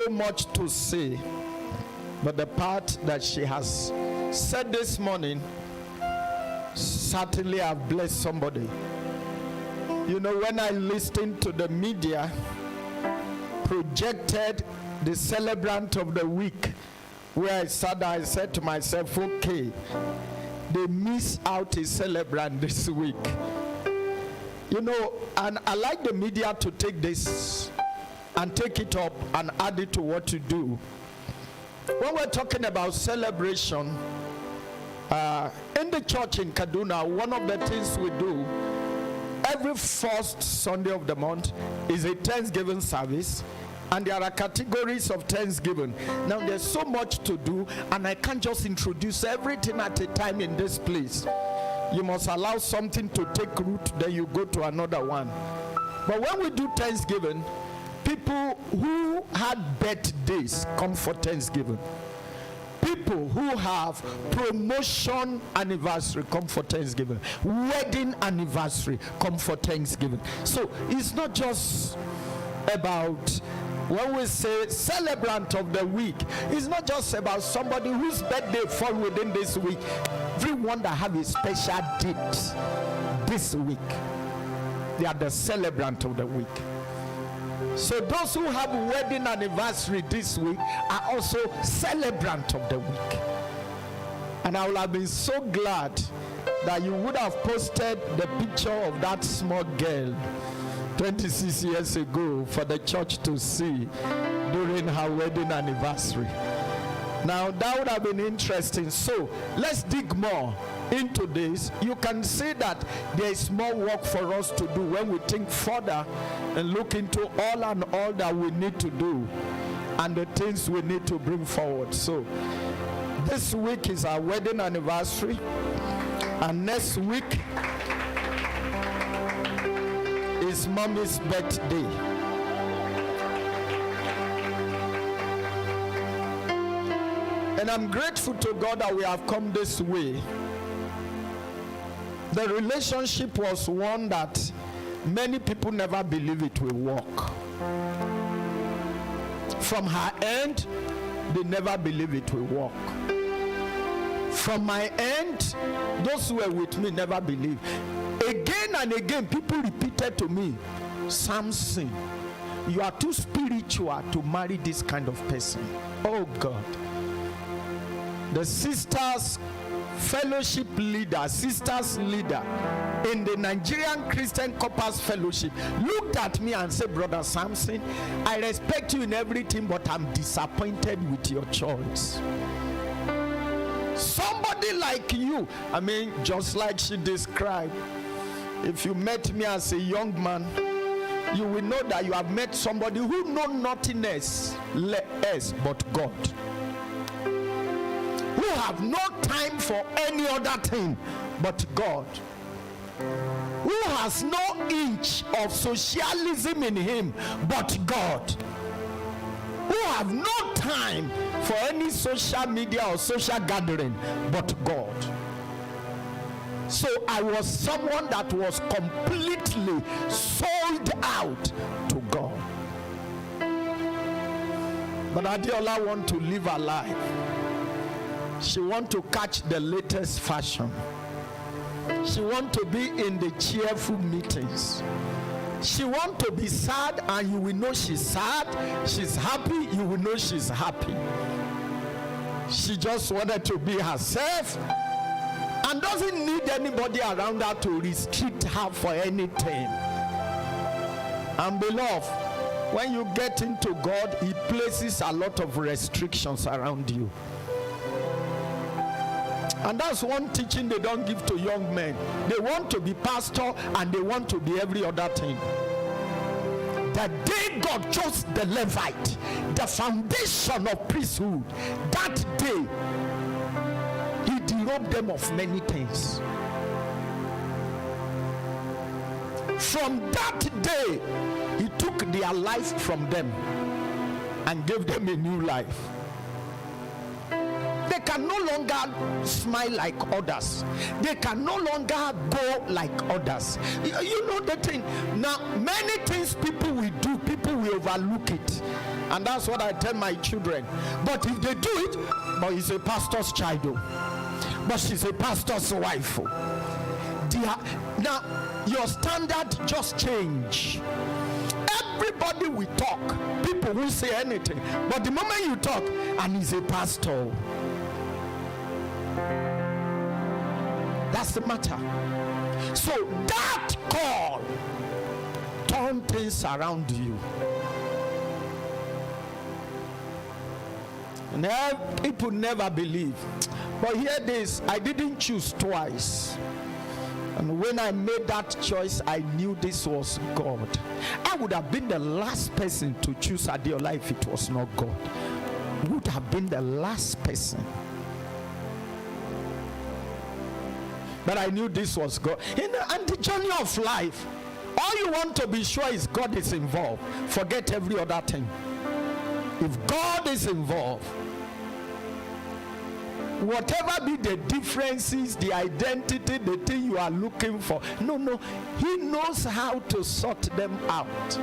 so much to say, but the part that she has said this morning certainly have blessed somebody. You know, when I listened to the media projected the celebrant of the week, where I sat down, I said to myself, okay, they miss out a celebrant this week. You know, and I like the media to take this and take it up and add it to what you do. When we're talking about celebration, in the church in Kaduna, one of the things we do every first Sunday of the month is a Thanksgiving service, and there are categories of Thanksgiving. Now there's so much to do, and I can't just introduce everything at a time in this place. You must allow something to take root, then you go to another one. But when we do Thanksgiving, people who had birthdays come for Thanksgiving. People who have promotion anniversary come for Thanksgiving. Wedding anniversary come for Thanksgiving. So it's not just about, when we say celebrant of the week, it's not just about somebody whose birthday fall within this week. Everyone that have a special date this week, they are the celebrant of the week. So those who have wedding anniversary this week are also celebrant of the week. And I would have been so glad that you would have posted the picture of that small girl 26 years ago for the church to see during her wedding anniversary. Now that would have been interesting. So let's dig more into this. You can see that there is more work for us to do when we think further and look into all and all that we need to do and the things we need to bring forward. So this week is our wedding anniversary, and next week is Mommy's birthday. And I'm grateful to God that we have come this way. The relationship was one that many people never believe it will work. From her end, they never believe it will work. From my end, those who were with me never believed. Again and again, people repeated to me, Samson, you are too spiritual to marry this kind of person. Oh God. The sisters fellowship leader, sisters leader in the Nigerian Christian Corpus Fellowship looked at me and said, Brother Samson, I respect you in everything, but I'm disappointed with your choice. Somebody like you, I mean, just like she described, if you met me as a young man, you will know that you have met somebody who know nothing else but God, who have no time for any other thing but God, who has no inch of socialism in him but God, who have no time for any social media or social gathering but God. So I was someone that was completely sold out to God. But Adiola want to live her life. She want to catch the latest fashion. She want to be in the cheerful meetings. She want to be sad, and you will know she's sad. She's happy, you will know she's happy. She just wanted to be herself and doesn't need anybody around her to restrict her for anything. And beloved, when you get into God, he places a lot of restrictions around you. And that's one teaching they don't give to young men. They want to be pastor and they want to be every other thing. The day God chose the Levite, the foundation of priesthood, that day he derobed them of many things. From that day, he took their life from them and gave them a new life. They can no longer smile like others. They can no longer go like others. You know the thing. Now, many things people will do people will overlook it. And that's what I tell my children. But if they do it, but he's a pastor's child, but she's a pastor's wife. Now, your standard just change. Everybody will talk. People will say anything. But the moment you talk, and he's a pastor, that's the matter. So that call turn things around you. And people never believe. But hear this, I didn't choose twice. And when I made that choice, I knew this was God. I would have been the last person to choose Adeola if it was not God. Would have been the last person. But I knew this was God. And the journey of life, all you want to be sure is God is involved. Forget every other thing. If God is involved, whatever be the differences, the identity, the thing you are looking for, no, he knows how to sort them out.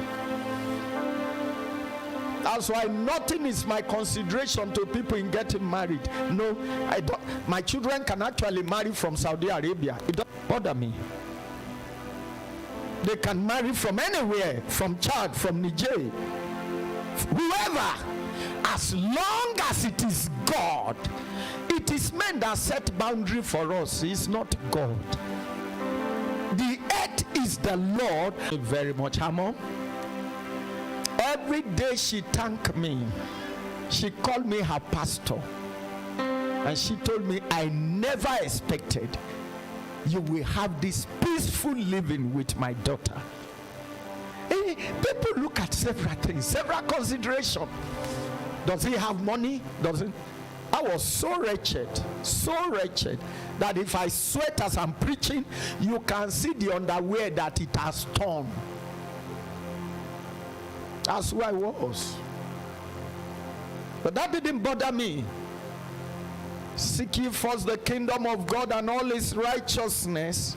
That's why nothing is my consideration to people in getting married. No, I don't. My children can actually marry from Saudi Arabia. It doesn't bother me. They can marry from anywhere, from Chad, from Niger, whoever, as long as it is God. It is men that set boundary for us. It's not God. The earth is the Lord. Very much, Hamon. Every day she thanked me. She called me her pastor. And she told me, I never expected you will have this peaceful living with my daughter. People look at several things, several considerations. Does he have money? Doesn't? I was so wretched, that if I sweat as I'm preaching, you can see the underwear that it has torn. That's who I was. But that didn't bother me. Seek ye first the kingdom of God and all his righteousness,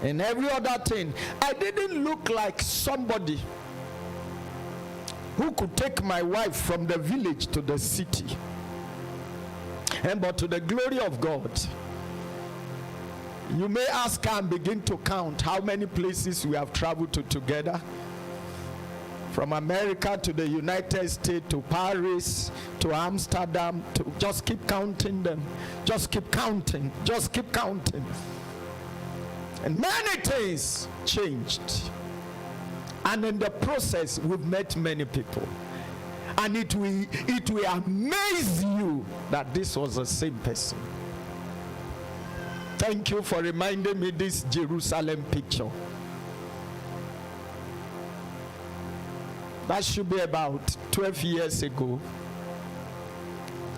and every other thing. I didn't look like somebody who could take my wife from the village to the city. But to the glory of God, you may ask her and begin to count how many places we have traveled to together. From America to the United States, to Paris, to Amsterdam, to just keep counting them. Just keep counting. Just keep counting. And many things changed. And in the process, we've met many people. And it will amaze you that this was the same person. Thank you for reminding me this Jerusalem picture. That should be about 12 years ago.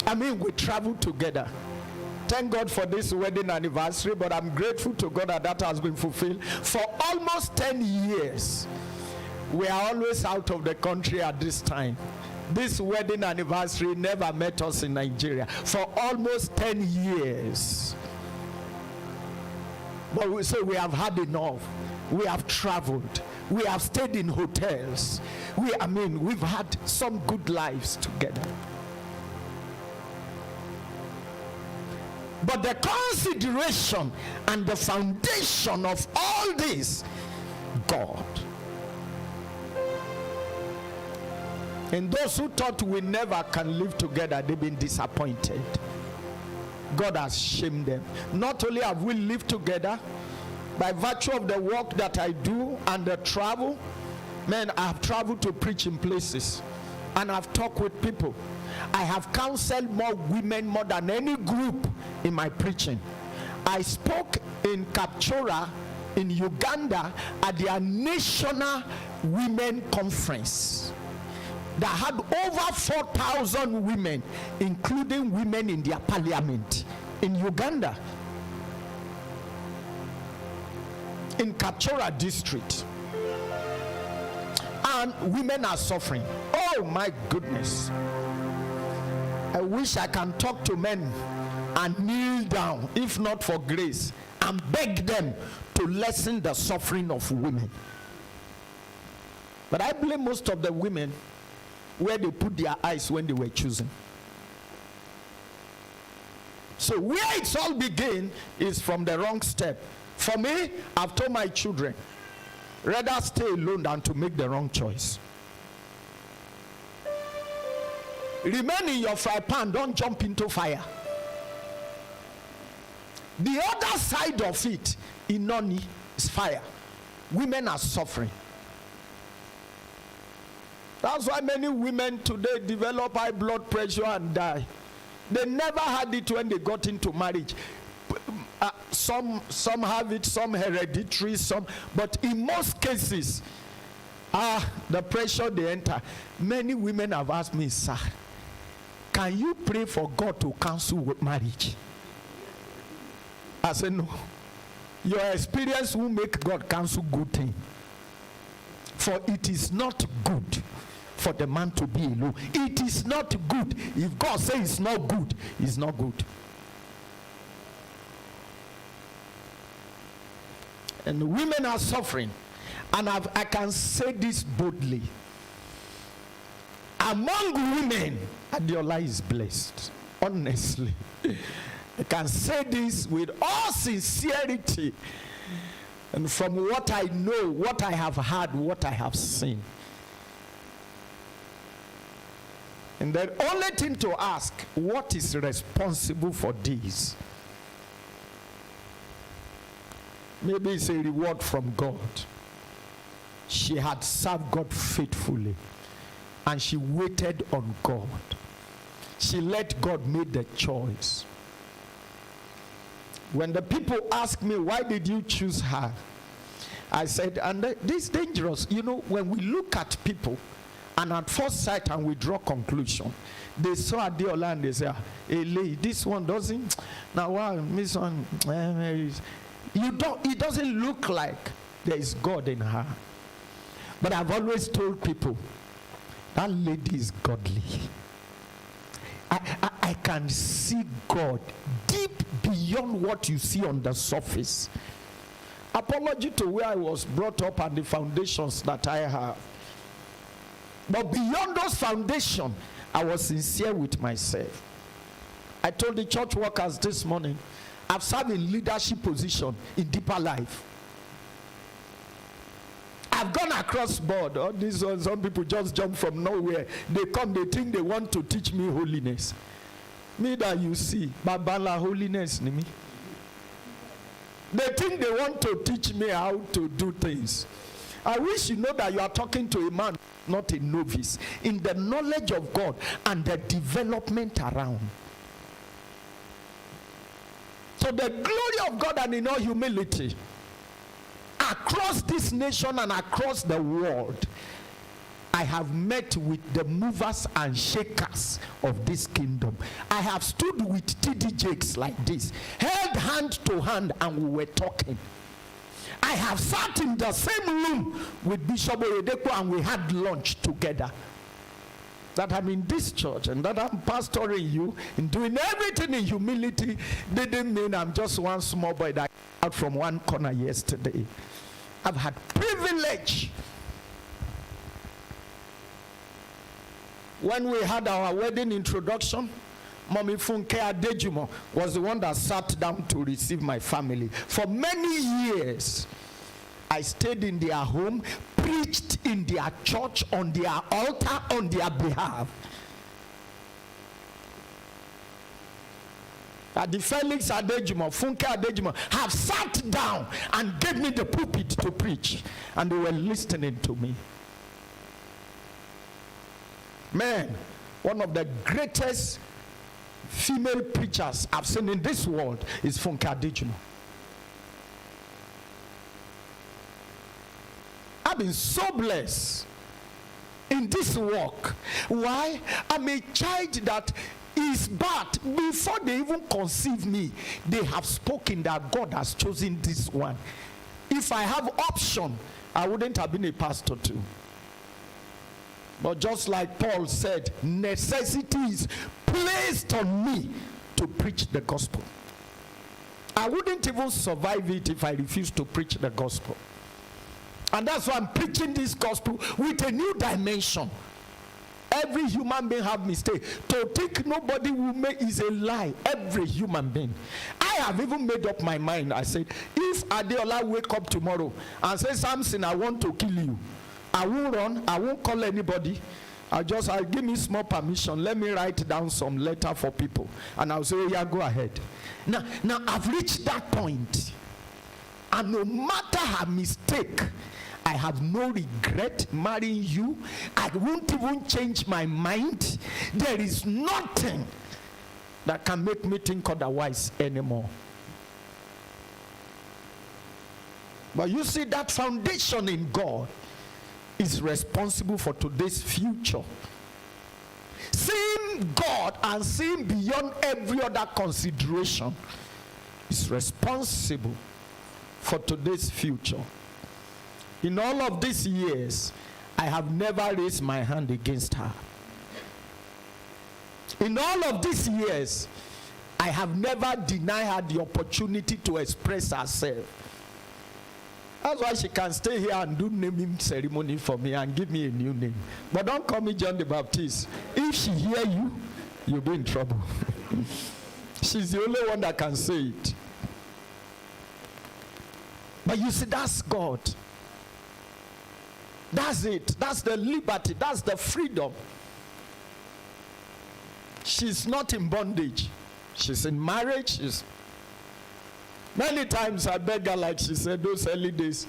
I mean, we traveled together. Thank God for this wedding anniversary, but I'm grateful to God that has been fulfilled. For almost 10 years, we are always out of the country at this time. This wedding anniversary never met us in Nigeria for almost 10 years. But we say we have had enough. We have traveled. We have stayed in hotels. We've had some good lives together. But the consideration and the foundation of all this, God. And those who thought we never can live together, they've been disappointed. God has shamed them. Not only have we lived together, by virtue of the work that I do and the travel, man, I have traveled to preach in places and I've talked with people. I have counseled more women more than any group in my preaching. I spoke in Kapchora in Uganda at their National Women Conference that had over 4,000 women, including women in their parliament in Uganda, in Kapchora district. And women are suffering. Oh my goodness. I wish I can talk to men and kneel down, if not for grace, and beg them to lessen the suffering of women. But I blame most of the women where they put their eyes when they were choosing. So where it's all began is from the wrong step. For me, I've told my children, rather stay alone than to make the wrong choice. Remain in your fry pan, don't jump into fire. The other side of it, Inoni, is fire. Women are suffering. That's why many women today develop high blood pressure and die. They never had it when they got into marriage. Some have it, some hereditary, but in most cases, the pressure they enter. Many women have asked me, sir, can you pray for God to cancel marriage? I said, no. Your experience will make God cancel good thing. For it is not good for the man to be alone. It is not good. If God says it's not good, it's not good. And women are suffering. And I can say this boldly. Among women, Adiola is blessed. Honestly. I can say this with all sincerity. And from what I know, what I have heard, what I have seen. And the only thing to ask, what is responsible for this? Maybe it's a reward from God. She had served God faithfully. And she waited on God. She let God make the choice. When the people ask me, why did you choose her? I said, and this is dangerous. You know, when we look at people, and at first sight, and we draw conclusion, they saw Adiola and they say, hey, this one doesn't, now wow, this one, it doesn't look like there is God in her. But I've always told people, that lady is godly. I can see God deep beyond what you see on the surface. Apology to where I was brought up and the foundations that I have. But beyond those foundations, I was sincere with myself. I told the church workers this morning, I've served in leadership position in deeper life. I've gone across board. All these ones, some people just jump from nowhere. They come, they think they want to teach me holiness. Me that you see, Babala holiness, me. They think they want to teach me how to do things. I wish you know that you are talking to a man, not a novice, in the knowledge of God and the development around. So the glory of God and in all humility, across this nation and across the world, I have met with the movers and shakers of this kingdom. I have stood with TD Jakes like this, held hand to hand, and we were talking. I have sat in the same room with Bishop Oyedepo and we had lunch together. That I'm in this church and that I'm pastoring you and doing everything in humility didn't mean I'm just one small boy that out from one corner yesterday. I've had privilege. When we had our wedding introduction, Mommy Funke Adejumo was the one that sat down to receive my family. For many years, I stayed in their home, preached in their church, on their altar, on their behalf. The Felix Adejumo, Funke Adejumo have sat down and gave me the pulpit to preach, and they were listening to me. Man, one of the greatest female preachers I've seen in this world is Funke Adejumo. I've been so blessed in this work. Why? I'm a child that is bad. Before they even conceive me, they have spoken that God has chosen this one. If I have option, I wouldn't have been a pastor too. But just like Paul said, necessity is placed on me to preach the gospel. I wouldn't even survive it if I refused to preach the gospel. And that's why I'm preaching this gospel with a new dimension. Every human being have mistake. To think nobody will make is a lie. Every human being. I have even made up my mind. I said, if Adeola wake up tomorrow and say, Samson, I want to kill you, I won't run, I won't call anybody. I'll give me small permission. Let me write down some letter for people. And I'll say, oh yeah, go ahead. Now I've reached that point. And no matter her mistake, I have no regret marrying you. I won't even change my mind. There is nothing that can make me think otherwise anymore. But you see, that foundation in God is responsible for today's future. Seeing God and seeing beyond every other consideration is responsible for today's future. In all of these years, I have never raised my hand against her. In all of these years, I have never denied her the opportunity to express herself. That's why she can stay here and do naming ceremony for me and give me a new name. But don't call me John the Baptist. If she hear you, you'll be in trouble. She's the only one that can say it. But you see, that's God. That's it. That's the liberty. That's the freedom. She's not in bondage. She's in marriage. Many times I beg her, like she said, those early days,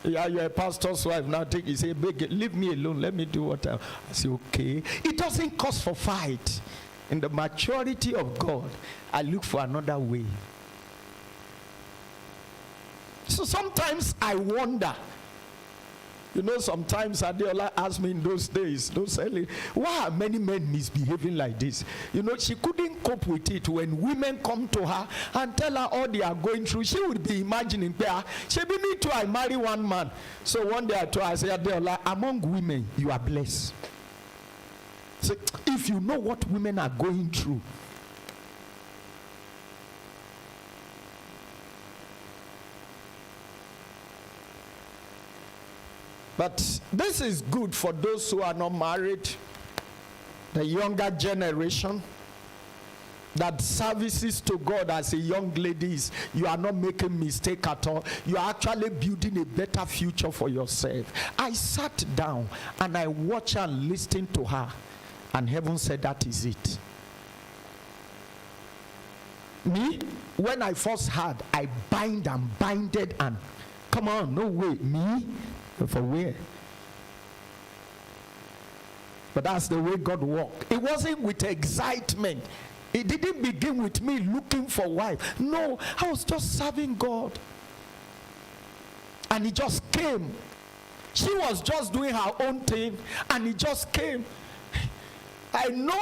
yeah, you're a pastor's wife. Now he say, leave me alone. Let me do what I say, okay. It doesn't cause for fight. In the maturity of God, I look for another way. So sometimes I wonder, you know, sometimes Adeola asked me in those days, those early, why are many men misbehaving like this? You know, she couldn't cope with it. When women come to her and tell her all they are going through, she would be imagining, she be me too, I marry one man. So one day I told her, I said, Adeola, among women, you are blessed. So if you know what women are going through, but this is good for those who are not married, the younger generation, that services to God as a young lady is, you are not making mistake at all. You are actually building a better future for yourself. I sat down and I watched her and listened to her, and heaven said, that is it. Me, when I first heard, I binded and come on, no way, me? For where? But that's the way God walked. It wasn't with excitement. It didn't begin with me looking for wife. No, I was just serving God. And it just came. She was just doing her own thing, and it just came. I know,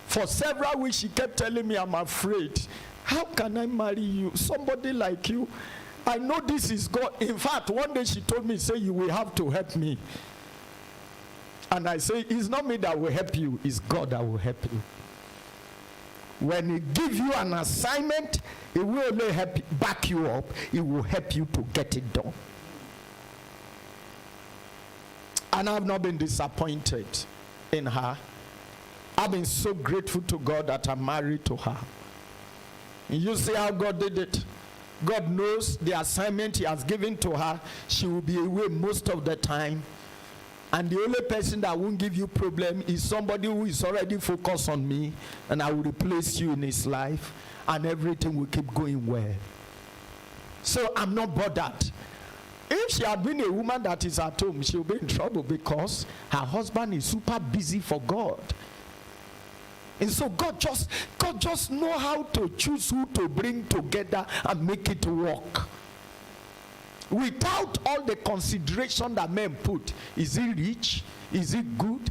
for several weeks she kept telling me, I'm afraid. How can I marry you? Somebody like you. I know this is God. In fact, one day she told me, say, you will have to help me. And I say, it's not me that will help you, it's God that will help you. When He gives you an assignment, it will only help you, back you up. It will help you to get it done. And I've not been disappointed in her. I've been so grateful to God that I'm married to her. You see how God did it? God knows the assignment He has given to her. She will be away most of the time. And the only person that won't give you problem is somebody who is already focused on me, and I will replace you in his life, and everything will keep going well. So I'm not bothered. If she had been a woman that is at home, she'll be in trouble because her husband is super busy for God. And so God just know how to choose who to bring together and make it work. Without all the consideration that men put. Is he rich? Is he good?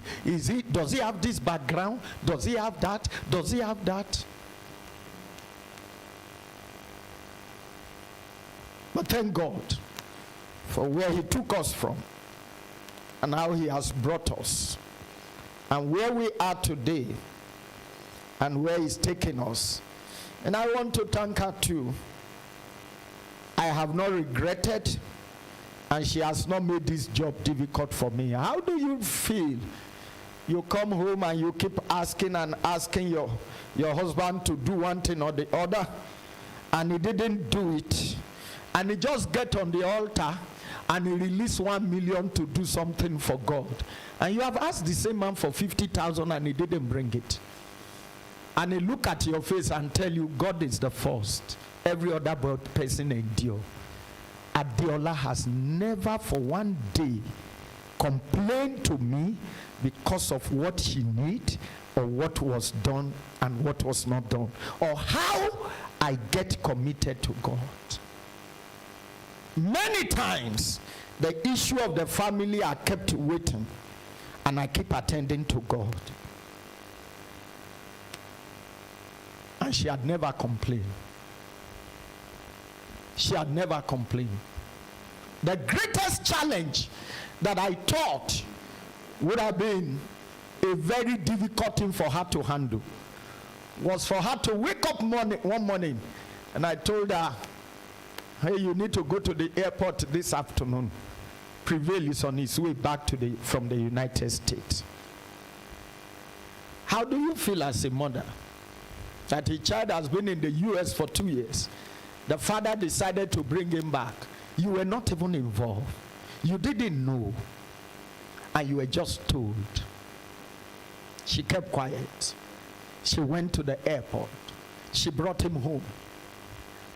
Does he have this background? Does he have that? Does he have that? But thank God for where He took us from and how He has brought us and where we are today and where He's taking us. And I want to thank her too. I have not regretted. and she has not made this job difficult for me. How do you feel? You come home and you keep asking and asking your husband to do one thing or the other, and he didn't do it. And he just get on the altar and he release 1 million to do something for God. And you have asked the same man for 50,000 and he didn't bring it. And he look at your face and tell you, God is the first. Every other person endure. Adiola has never for one day complained to me because of what she need or what was done and what was not done, or how I get committed to God. Many times the issue of the family are kept waiting, and I keep attending to God. And she had never complained. She had never complained. The greatest challenge that I thought would have been a very difficult thing for her to handle was for her to wake up one morning, and I told her, hey, you need to go to the airport this afternoon. Prevail is on his way back from the United States. How do you feel as a mother that a child has been in the US for 2 years? The father decided to bring him back. You were not even involved. You didn't know. And you were just told. She kept quiet. She went to the airport. She brought him home.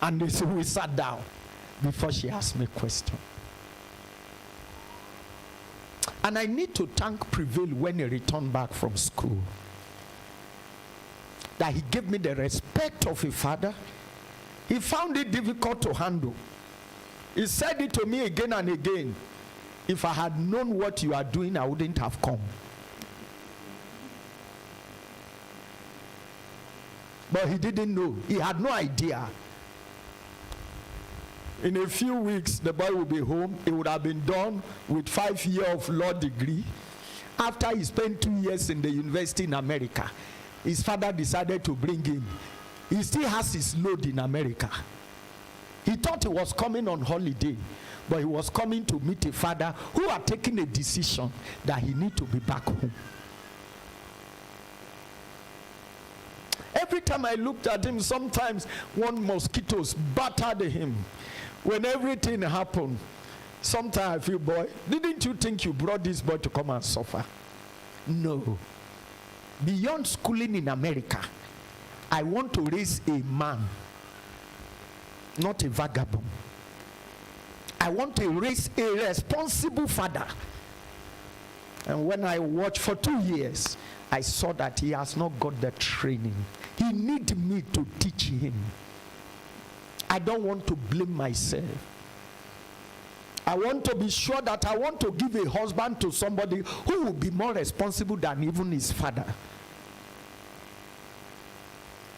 And we sat down before she asked me a question. And I need to thank Prevail when he returned back from school. That he gave me the respect of a father. He found it difficult to handle. He said it to me again and again. If I had known what you are doing, I wouldn't have come. But he didn't know. He had no idea. In a few weeks, the boy will be home. He would have been done with 5 years of law degree. After he spent 2 years in the university in America, his father decided to bring him. He still has his load in America. He thought he was coming on holiday, but he was coming to meet a father who had taken a decision that he need to be back home. Every time I looked at him, sometimes one mosquitoes battered him. When everything happened, sometimes I feel, boy, didn't you think you brought this boy to come and suffer? No. Beyond schooling in America, I want to raise a man, not a vagabond. I want to raise a responsible father. And when I watched for 2 years, I saw that he has not got the training. He needs me to teach him. I don't want to blame myself. I want to be sure that I want to give a husband to somebody who will be more responsible than even his father.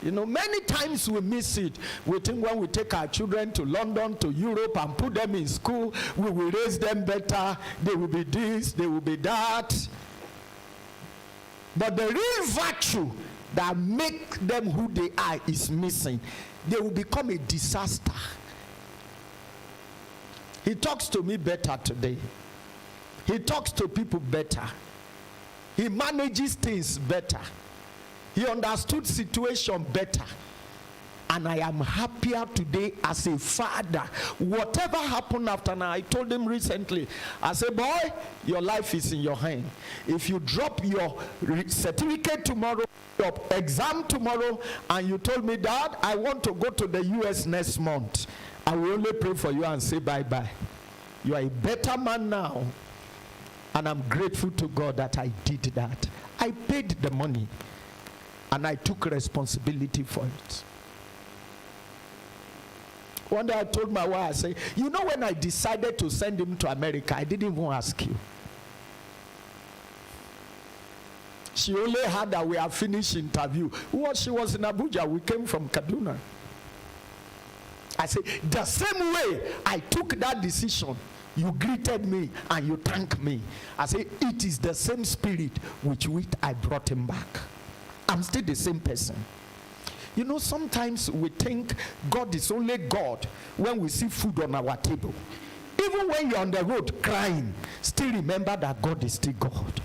You know, many times we miss it. We think when we take our children to London, to Europe, and put them in school, we will raise them better. They will be this, they will be that. But the real virtue that make them who they are is missing. They will become a disaster. He talks to me better today. He talks to people better. He manages things better. He understood situation better. And I am happier today as a father. Whatever happened after now, I told him recently, I said, boy, your life is in your hand. If you drop your certificate tomorrow, your exam tomorrow, and you told me, Dad, I want to go to the US next month, I will only pray for you and say bye-bye. You are a better man now. And I'm grateful to God that I did that. I paid the money. And I took responsibility for it. One day I told my wife, I said, you know, when I decided to send him to America, I didn't even ask you. She only heard that we have finished interview. She was in Abuja. We came from Kaduna. I said, the same way I took that decision, you greeted me and you thanked me. I said, it is the same spirit with which I brought him back. I'm still the same person. You know, sometimes we think God is only God when we see food on our table. Even when you're on the road crying, still remember that God is still God.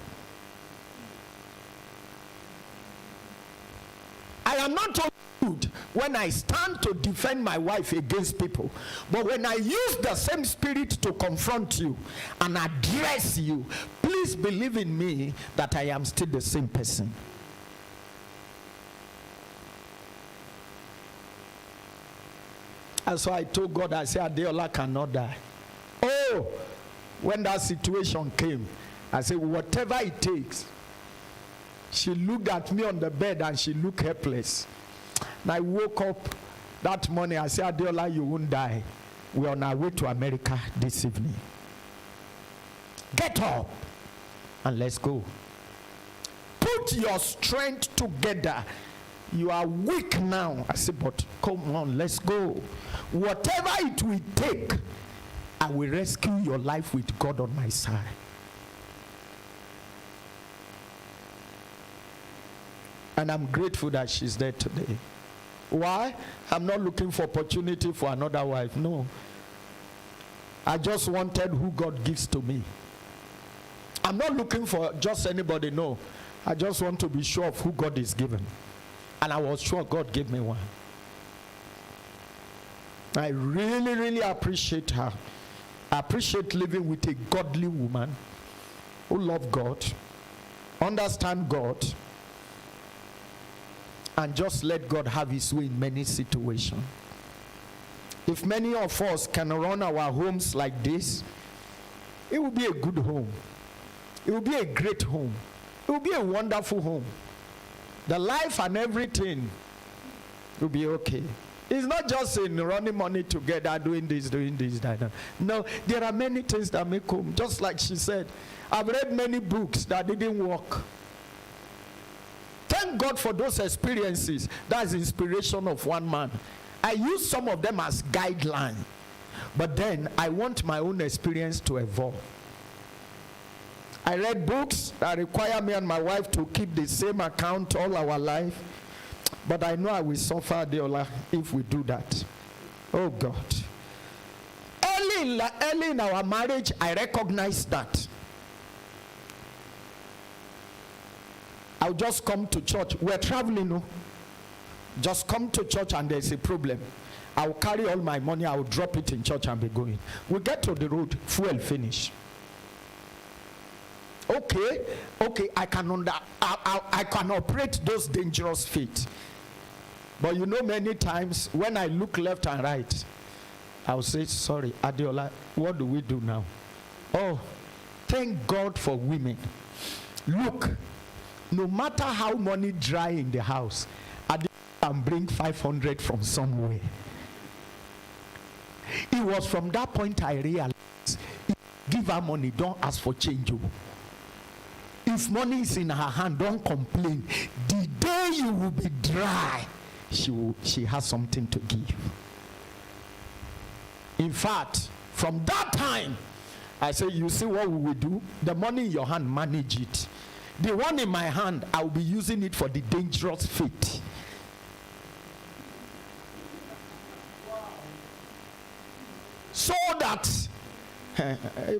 I am not only good when I stand to defend my wife against people, but when I use the same spirit to confront you and address you, please believe in me that I am still the same person. And so I told God, I said, Adeola cannot die. Oh, when that situation came, I said, whatever it takes. She looked at me on the bed and she looked helpless. And I woke up that morning. I said, Adeola, you won't die. We're on our way to America this evening. Get up and let's go. Put your strength together. You are weak now. I said, but come on, let's go. Whatever it will take, I will rescue your life with God on my side. And I'm grateful that she's there today. Why? I'm not looking for opportunity for another wife. No. I just wanted who God gives to me. I'm not looking for just anybody. No. I just want to be sure of who God is giving. And I was sure God gave me one. I really, really appreciate her. I appreciate living with a godly woman who loves God, understand God, and just let God have his way in many situations. If many of us can run our homes like this, it will be a good home. It will be a great home. It will be a wonderful home. The life and everything will be okay. It's not just in running money together, doing this, that. No, there are many things that make home. Just like she said, I've read many books that didn't work. Thank God for those experiences. That's the inspiration of one man. I use some of them as guideline. But then I want my own experience to evolve. I read books that require me and my wife to keep the same account all our life. But I know I will suffer, Adeola, if we do that. Oh God. Early in our marriage, I recognized that. I'll just come to church. We're traveling, no? Just come to church and there's a problem. I'll carry all my money, I'll drop it in church and be going. We get to the road, fuel finish. Okay, I can operate those dangerous feet. But you know, many times when I look left and right, I'll say, sorry, Adeola, what do we do now? Oh, thank God for women. Look, no matter how money dry in the house, Adeola can bring 500 from somewhere. It was from that point I realized, if you give her money, don't ask for change. If money is in her hand, don't complain. The day you will be dry, she has something to give. In fact, from that time, I say, you see what we will do? The money in your hand, manage it. The one in my hand, I will be using it for the dangerous feet. So that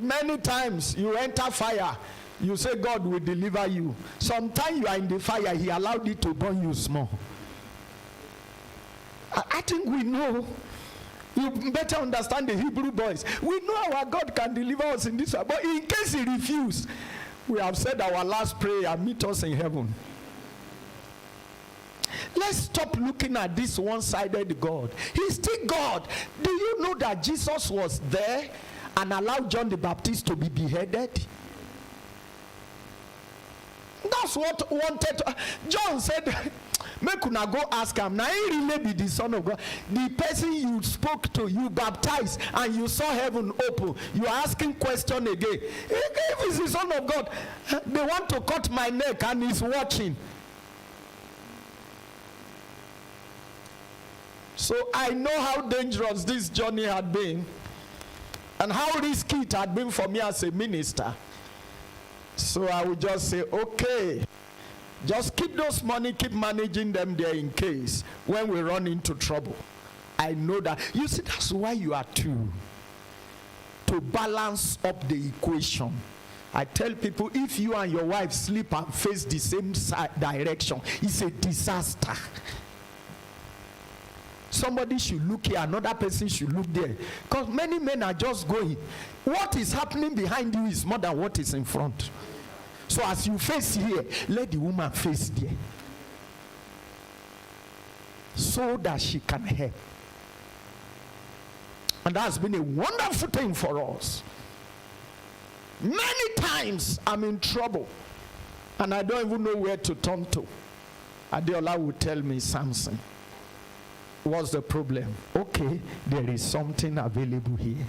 many times you enter fire, you say God will deliver you. Sometimes you are in the fire, he allowed it to burn you small. I think we know. You better understand the Hebrew boys. We know our God can deliver us in this way. But in case he refuses, we have said our last prayer, meet us in heaven. Let's stop looking at this one-sided God. He's still God. Do you know that Jesus was there and allowed John the Baptist to be beheaded? That's what wanted to, John said, make una go ask him. Now he really be the Son of God. The person you spoke to, you baptized, and you saw heaven open. You are asking question again. If he's the Son of God, they want to cut my neck and he's watching. So I know how dangerous this journey had been and how risky it had been for me as a minister. So I would just say, okay, just keep those money, keep managing them there in case when we run into trouble. I know that. You see, that's why you are two. To to balance up the equation. I tell people, if you and your wife sleep and face the same direction, it's a disaster. Somebody should look here, another person should look there. Because many men are just going. What is happening behind you is more than what is in front. So as you face here, let the woman face there. So that she can help. And that's been a wonderful thing for us. Many times I'm in trouble and I don't even know where to turn to. Adeola will tell me, Samson, what's the problem? Okay, there is something available here.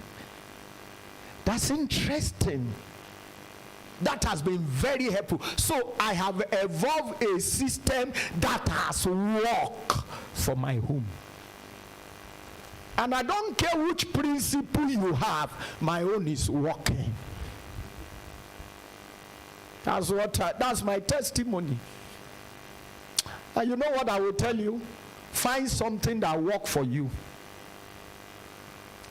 That's interesting. That has been very helpful. So I have evolved a system that has worked for my home. And I don't care which principle you have, my own is working. That's my testimony. And you know what I will tell you? Find something that works for you.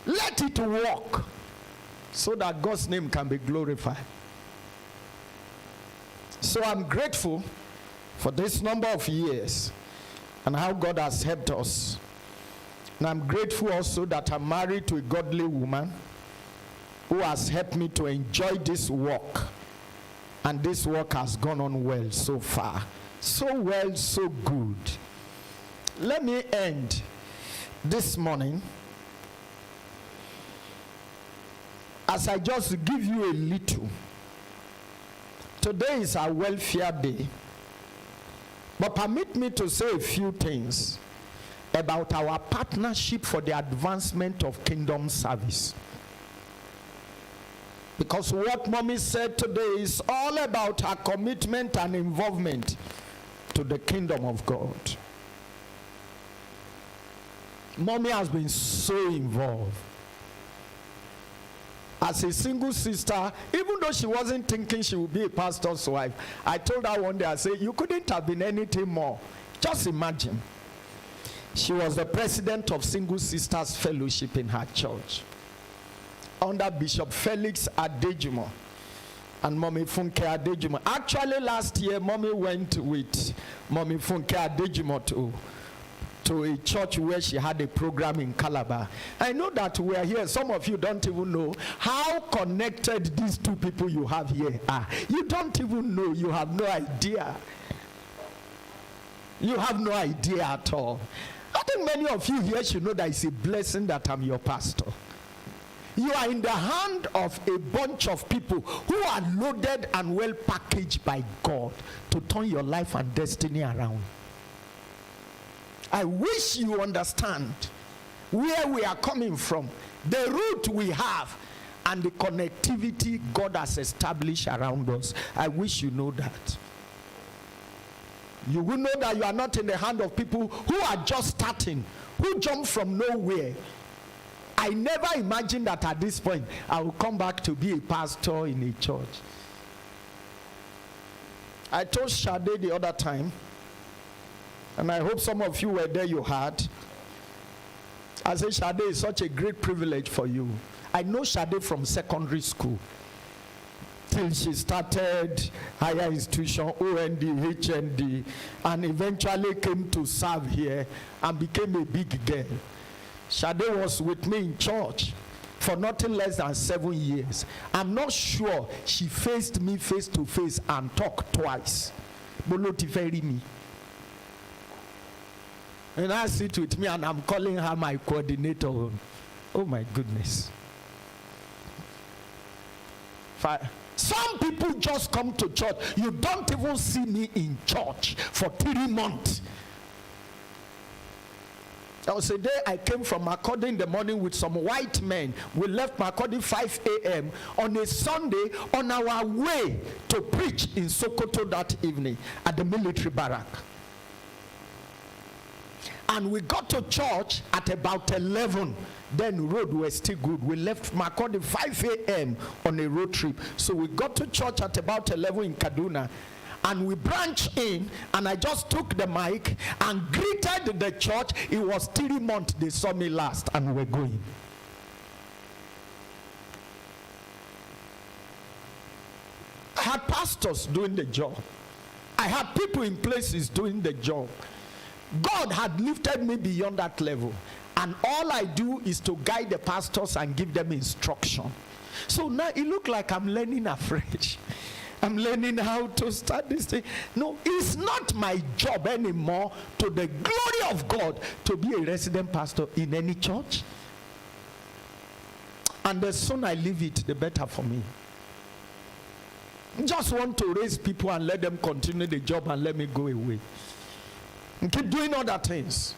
Let it work so that God's name can be glorified. So I'm grateful for this number of years and how God has helped us. And I'm grateful also that I'm married to a godly woman who has helped me to enjoy this work. And this work has gone on well so far. So well, so good. Let me end this morning as I just give you a little. Today is our welfare day. But permit me to say a few things about our partnership for the advancement of kingdom service. Because what Mommy said today is all about her commitment and involvement to the kingdom of God. Mommy has been so involved. As a single sister, even though she wasn't thinking she would be a pastor's wife, I told her one day, I said, you couldn't have been anything more. Just imagine. She was the president of Single Sisters Fellowship in her church, under Bishop Felix Adejimo and Mommy Funke Adejimo. Actually, last year, Mommy went with Mommy Funke Adejimo to a church where she had a program in Calabar. I know that we are here. Some of you don't even know how connected these two people you have here are. You don't even know. You have no idea. You have no idea at all. I think many of you here should know that it's a blessing that I'm your pastor. You are in the hand of a bunch of people who are loaded and well packaged by God to turn your life and destiny around. I wish you understand where we are coming from, the route we have, and the connectivity God has established around us. I wish you know that. You will know that you are not in the hand of people who are just starting, who jump from nowhere. I never imagined that at this point I will come back to be a pastor in a church. I told Shade the other time, and I hope some of you were there, you heard. I said, Shade, is such a great privilege for you. I know Shade from secondary school till she started higher institution, OND, HND, and eventually came to serve here and became a big girl. Shade was with me in church for nothing less than 7 years. I'm not sure she faced me face to face and talked twice. Boloti ferry me. And I sit with me and I'm calling her my coordinator. Oh my goodness. Some people just come to church. You don't even see me in church for 3 months. There was a day I came from Makurdi in the morning with some white men. We left Makurdi 5 a.m. on a Sunday on our way to preach in Sokoto that evening at the military barrack. And we got to church at about 11. Then road was still good. We left Makurdi 5 a.m. on a road trip. So we got to church at about 11 in Kaduna. And we branched in, and I just took the mic and greeted the church. It was 3 months they saw me last, and we're going. had pastors doing the job. I had people in places doing the job. God had lifted me beyond that level. And all I do is to guide the pastors and give them instruction. So now it looks like I'm learning afresh. I'm learning how to start this thing. No, it's not my job anymore, to the glory of God, to be a resident pastor in any church. And the sooner I leave it, the better for me. Just want to raise people and let them continue the job and let me go away. And keep doing other things.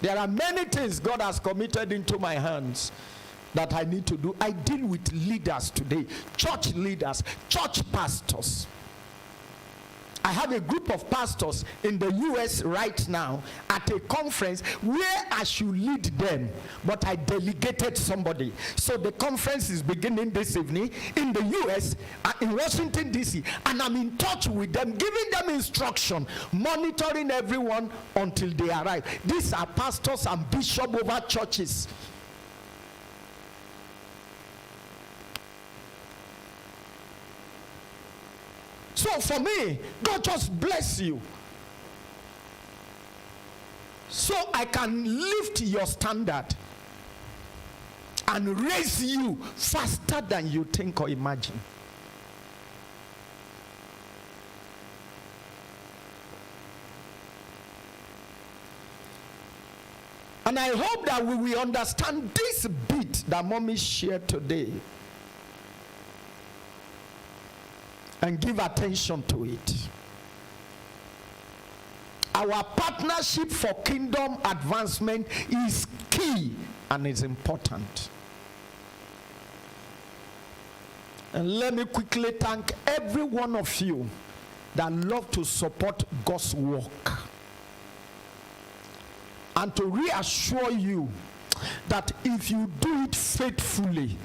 There are many things God has committed into my hands that I need to do. I deal with leaders today, church leaders, church pastors. I have a group of pastors in the US right now at a conference where I should lead them, but I delegated somebody. So the conference is beginning this evening in the US, in Washington, D.C., and I'm in touch with them, giving them instruction, monitoring everyone until they arrive. These are pastors and bishops over churches. So for me, God just bless you, so I can lift your standard and raise you faster than you think or imagine. And I hope that we will understand this bit that mommy shared today and give attention to it. Our partnership for kingdom advancement is key and is important. And let me quickly thank every one of you that love to support God's work, and to reassure you that if you do it faithfully,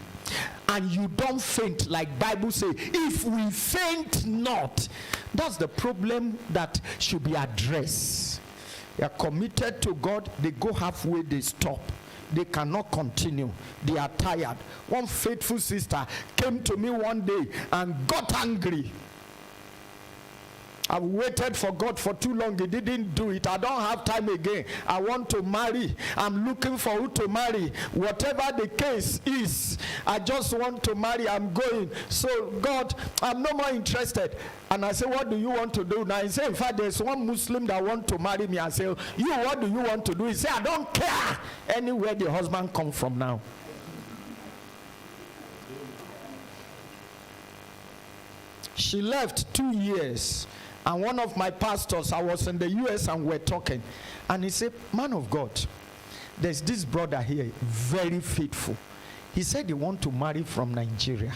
and you don't faint, like Bible says, if we faint not, that's the problem that should be addressed. They are committed to God, they go halfway, they stop. They cannot continue. They are tired. One faithful sister came to me one day and got angry. I've waited for God for too long. He didn't do it. I don't have time again. I want to marry. I'm looking for who to marry. Whatever the case is, I just want to marry. I'm going. So God, I'm no more interested. And I say, what do you want to do now? He said, in fact, there's one Muslim that want to marry me. I say, you, what do you want to do? He said, I don't care anywhere the husband comes from now. She left 2 years. And one of my pastors, I was in the US and we're talking. And he said, man of God, there's this brother here, very faithful. He said he want to marry from Nigeria.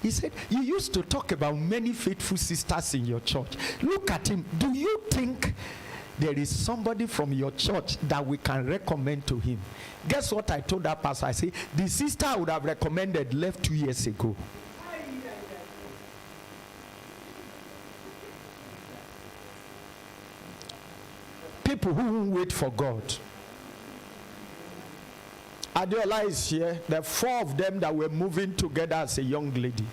He said, you used to talk about many faithful sisters in your church. Look at him. Do you think there is somebody from your church that we can recommend to him? Guess what I told that pastor? I said, the sister I would have recommended left 2 years ago. People who won't wait for God. Adiola is here. There are 4 of them that were moving together as a young lady.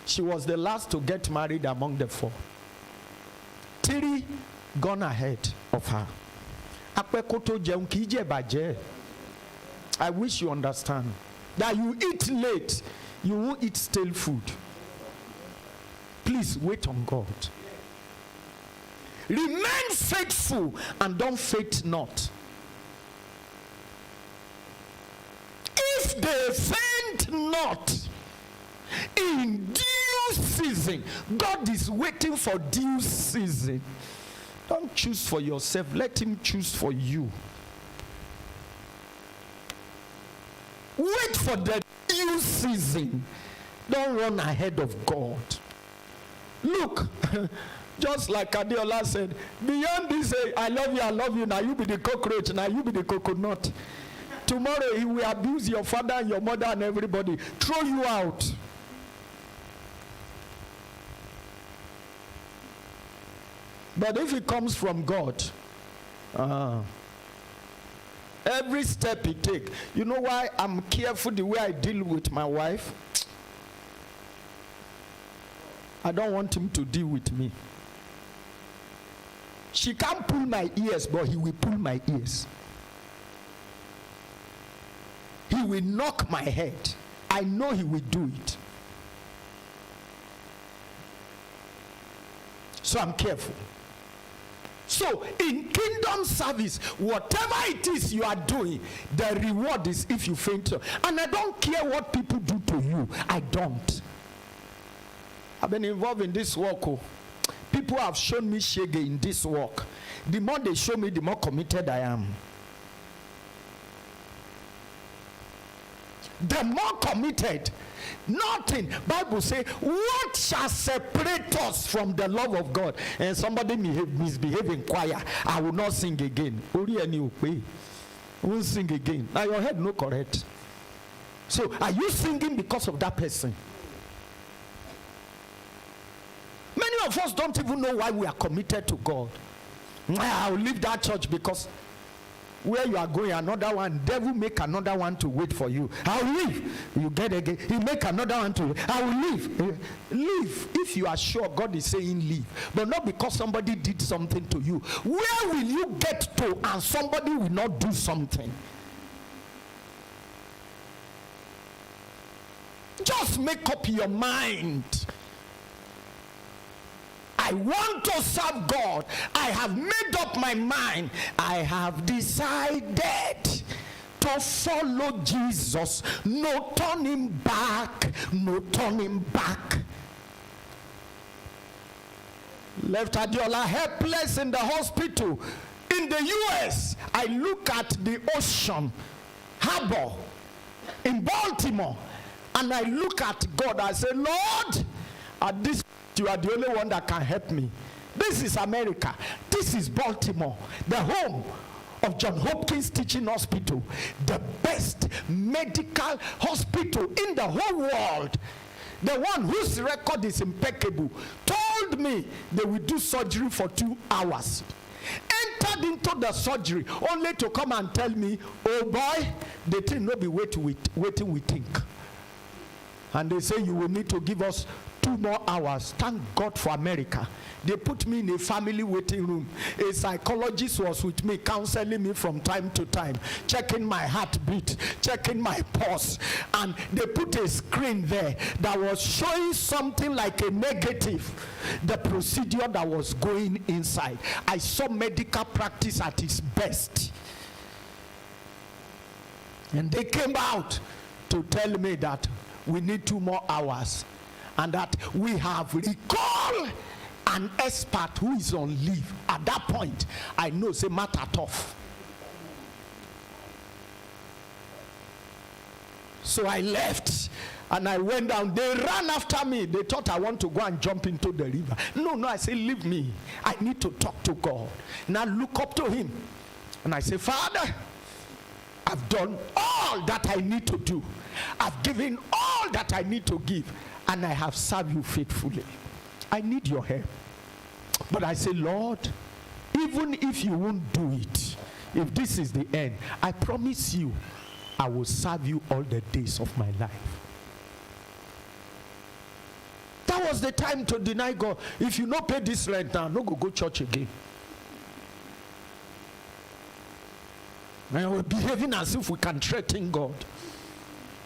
She was the last to get married among the 4. 3 gone ahead of her. I wish you understand that you eat late, you won't eat stale food. Please wait on God. Remain faithful and don't faint not. If they faint not, in due season, God is waiting for due season. Don't choose for yourself, let him choose for you. Wait for the due season. Don't run ahead of God. Look, just like Adiola said, beyond this, I love you, now you be the cockroach, now you be the coconut. Tomorrow he will abuse your father and your mother and everybody, throw you out. But if it comes from God, every step he take, you know why I'm careful the way I deal with my wife? I don't want him to deal with me. She can't pull my ears, but he will pull my ears. He will knock my head. I know he will do it. So I'm careful. So in kingdom service, whatever it is you are doing, the reward is if you faint. And I don't care what people do to you. I don't. I've been involved in this work. People have shown me shege in this work. The more they show me, the more committed I am. The more committed, nothing. Bible say, what shall separate us from the love of God? And somebody misbehave in choir, I will not sing again. I won't sing again. Now your head no correct. So are you singing because of that person? Many of us don't even know why we are committed to God. I'll leave that church because where you are going, another one, devil make another one to wait for you. I'll leave. You get again. He make another one to wait. I will leave. Leave if you are sure God is saying leave, but not because somebody did something to you. Where will you get to and somebody will not do something? Just make up your mind. I want to serve God. I have made up my mind. I have decided to follow Jesus. No turning back. No turning back. Left Adiola helpless in the hospital. In the US, I look at the ocean harbor in Baltimore, and I look at God. I say, Lord, at this you are the only one that can help me. This is America. This is Baltimore, the home of John Hopkins Teaching Hospital, the best medical hospital in the whole world. The one whose record is impeccable told me they will do surgery for 2 hours. Entered into the surgery only to come and tell me, oh boy, the thing no be waiting we think. And they say you will need to give us 2 more hours. Thank God for America. They put me in a family waiting room. A psychologist was with me, counseling me from time to time, checking my heartbeat, checking my pulse. And they put a screen there that was showing something like a negative, the procedure that was going inside. I saw medical practice at its best. And they came out to tell me that we need 2 more hours. And that we have recalled an expert who is on leave. At that point, I know it's a matter tough. So I left and I went down. They ran after me. They thought I want to go and jump into the river. No, I say, leave me. I need to talk to God. Now look up to him. And I say, Father, I've done all that I need to do. I've given all that I need to give. And I have served you faithfully. I need your help. But I say, Lord, even if you won't do it, if this is the end, I promise you, I will serve you all the days of my life. That was the time to deny God. If you not pay this rent now, no go church again. And we're behaving as if we can threaten God.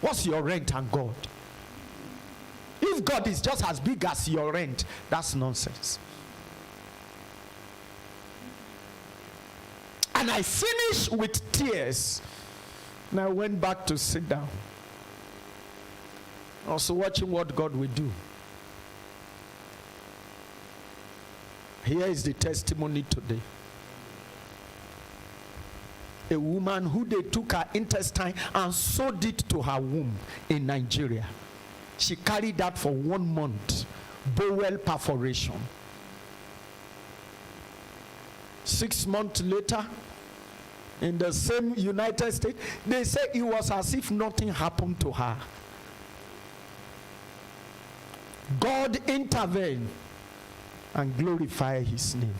What's your rent and God? If God is just as big as your rent, that's nonsense. And I finished with tears. And I went back to sit down. Also watching what God will do. Here is the testimony today. A woman who they took her intestine and sewed it to her womb in Nigeria. She carried that for 1 month. Bowel perforation. 6 months later, in the same United States, they say it was as if nothing happened to her. God intervened and glorified his name.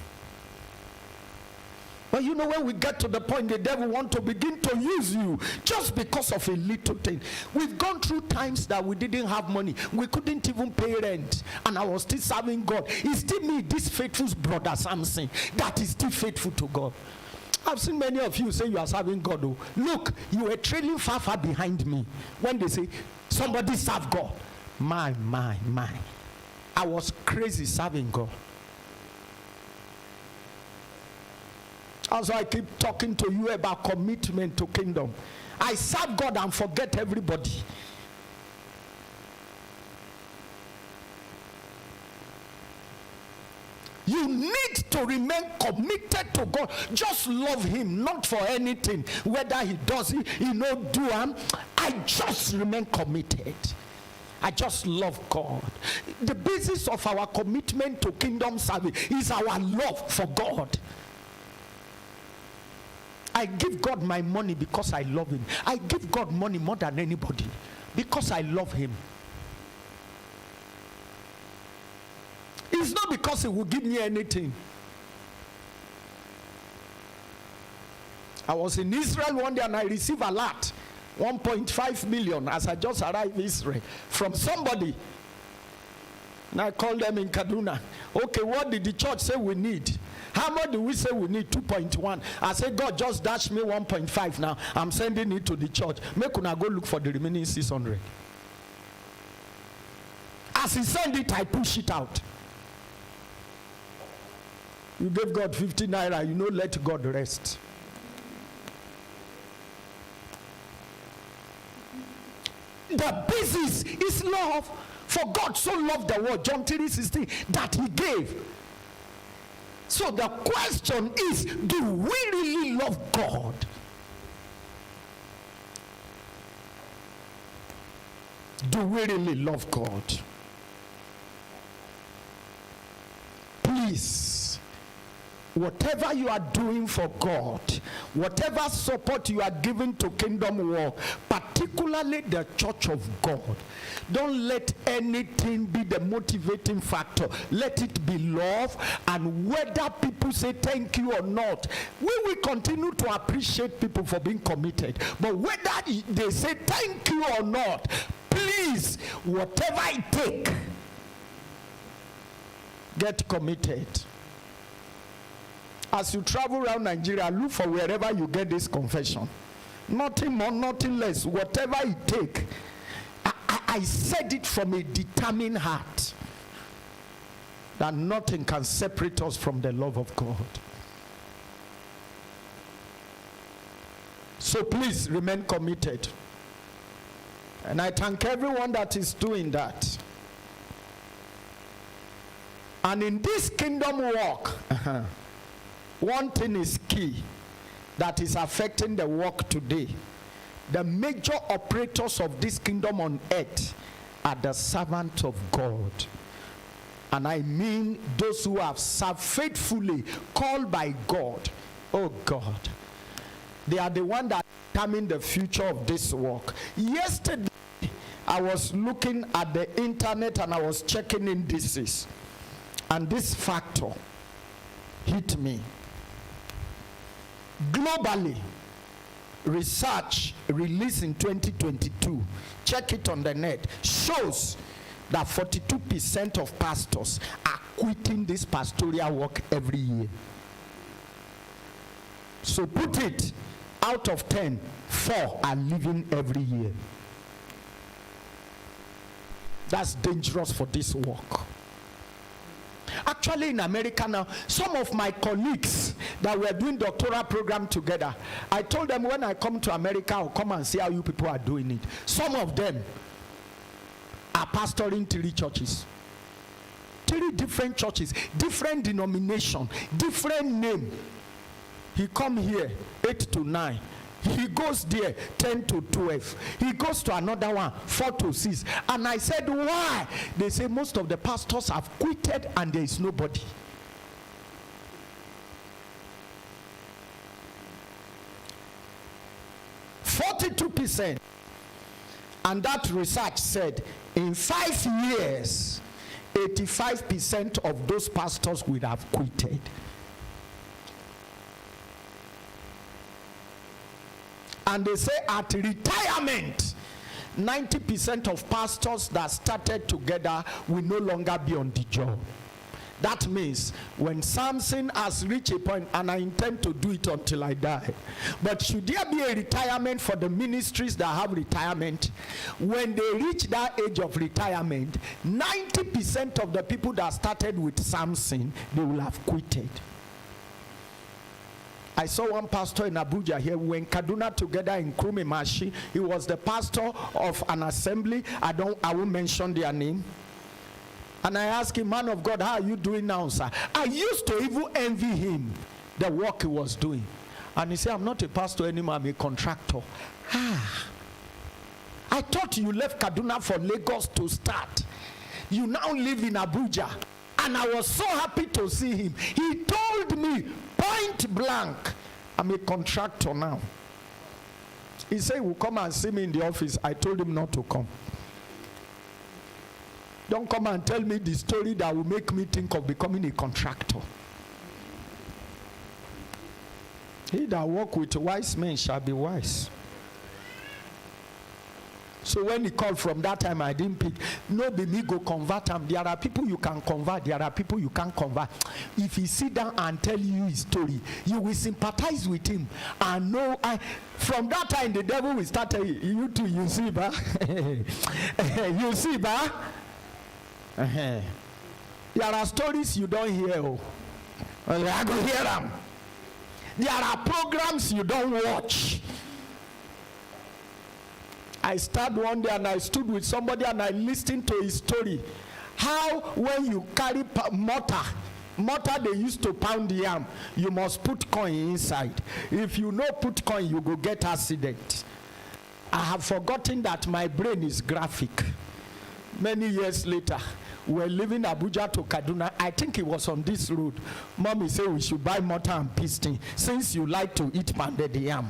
But you know, when we get to the point the devil want to begin to use you just because of a little thing. We've gone through times that we didn't have money. We couldn't even pay rent. And I was still serving God. It's still me, this faithful brother Samson, that is still faithful to God. I've seen many of you say you are serving God. Oh. Look, you were trailing far, far behind me. When they say, somebody serve God. My. I was crazy serving God. Also, I keep talking to you about commitment to kingdom. I serve God and forget everybody. You need to remain committed to God. Just love him, not for anything. Whether he does it, he no do him. I just remain committed. I just love God. The basis of our commitment to kingdom service is our love for God. I give God my money because I love him. I give God money more than anybody because I love him. It's not because he will give me anything. I was in Israel one day and I received a lot, 1.5 million as I just arrived in Israel from somebody. And I called them in Kaduna. Okay, what did the church say we need? How much do we say we need? 2.1. I said, God just dashed me 1.5 now. I'm sending it to the church. Make una go look for the remaining 600. As he sent it, I push it out. You gave God 50 naira, you know, let God rest. The basis is love. For God so loved the world, John 3:16, that he gave. So the question is, do we really love God? Do we really love God? Please, whatever you are doing for God, whatever support you are giving to kingdom work, particularly the church of God, don't let anything be the motivating factor. Let it be love, and whether people say thank you or not, we will continue to appreciate people for being committed. But whether they say thank you or not, please, whatever it takes, get committed. As you travel around Nigeria, look for wherever you get this confession. Nothing more, nothing less. Whatever it takes. I said it from a determined heart that nothing can separate us from the love of God. So please remain committed. And I thank everyone that is doing that. And in this kingdom walk, one thing is key that is affecting the work today. The major operators of this kingdom on earth are the servants of God. And I mean those who have served faithfully, called by God. Oh God. They are the ones that determine the future of this work. Yesterday, I was looking at the internet and I was checking indices. And this factor hit me. Globally, research released in 2022, check it on the net, shows that 42% of pastors are quitting this pastoral work every year. So put it, out of 10, 4 are leaving every year. That's dangerous for this work. Actually, in America now, some of my colleagues that were doing doctoral program together, I told them when I come to America, I'll come and see how you people are doing it. Some of them are pastoring 3 churches. 3 different churches, different denomination, different name. He come here, 8 to 9. He goes there, 10 to 12. He goes to another one, 4 to 6. And I said, why? They say most of the pastors have quitted and there is nobody. %. And that research said, in 5 years, 85% of those pastors would have quitted. And they say at retirement, 90% of pastors that started together will no longer be on the job. That means when Samson has reached a point, and I intend to do it until I die, but should there be a retirement for the ministries that have retirement, when they reach that age of retirement, 90% of the people that started with Samson, they will have quitted. I saw one pastor in Abuja here. We were in Kaduna together in Kurumimashi. He was the pastor of an assembly. I won't mention their name. And I asked him, man of God, how are you doing now, sir? I used to even envy him, the work he was doing. And he said, I'm not a pastor anymore, I'm a contractor. I thought you left Kaduna for Lagos to start. You now live in Abuja. And I was so happy to see him. He told me, point blank, I'm a contractor now. He said, he will come and see me in the office. I told him not to come. Don't come and tell me the story that will make me think of becoming a contractor. He that walk with wise men shall be wise. So when he called from that time, I didn't pick. No, be me go convert him. There are people you can convert. There are people you can't convert. If he sit down and tell you his story, you will sympathize with him. And know, from that time, the devil will start telling you too. You see, ba? You see, ba? There are stories you don't hear. Oh. Well, I go hear them. There are programs you don't watch. I started one day and I stood with somebody and I listened to his story. How when you carry mortar they used to pound the yam, you must put coin inside. If you no put coin, you go get accident. I have forgotten that my brain is graphic. Many years later, we were leaving Abuja to Kaduna. I think it was on this road. Mommy said we should buy mortar and piston since you like to eat pounded yam.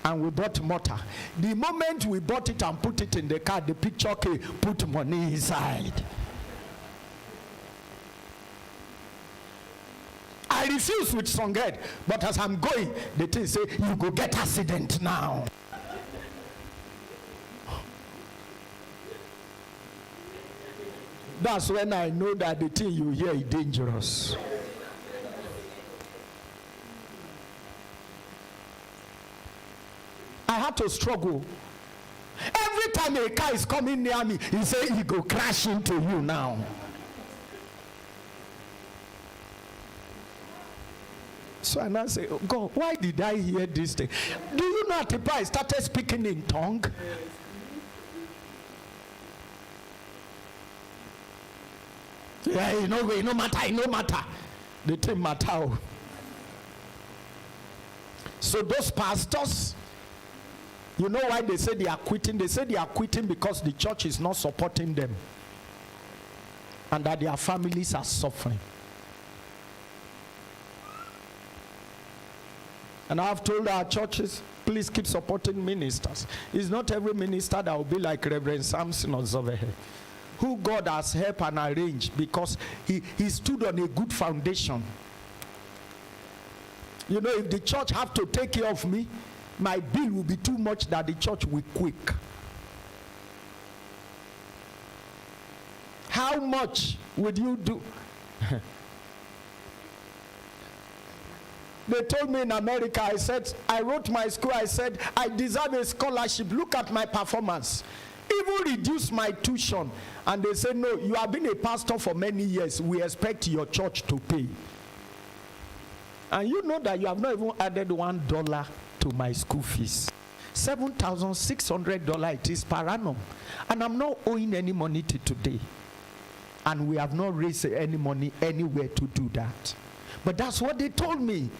And we bought mortar. The moment we bought it and put it in the car, the picture came, put money inside. I refuse with strong head, but as I'm going, the thing say, you go get accident now. That's when I know that the thing you hear is dangerous. I had to struggle. Every time a car is coming near me, he say he go crash into you now. So I now say, oh God, why did I hear this thing? Do you know at I started speaking in tongue? Yeah, no matter. The thing matter. So those pastors, you know why they say they are quitting? They say they are quitting because the church is not supporting them. And that their families are suffering. And I've told our churches, please keep supporting ministers. It's not every minister that will be like revsamsonozovehe, who God has helped and arranged because he stood on a good foundation. You know, if the church have to take care of me, my bill will be too much that the church will quit. How much would you do? They told me in America, I said, I wrote my school, I said, I deserve a scholarship. Look at my performance. Even reduce my tuition. And they said, no, you have been a pastor for many years. We expect your church to pay. And you know that you have not even added $1 to my school fees. $7,600 it is per annum. And I'm not owing any money to today. And we have not raised any money anywhere to do that. But that's what they told me.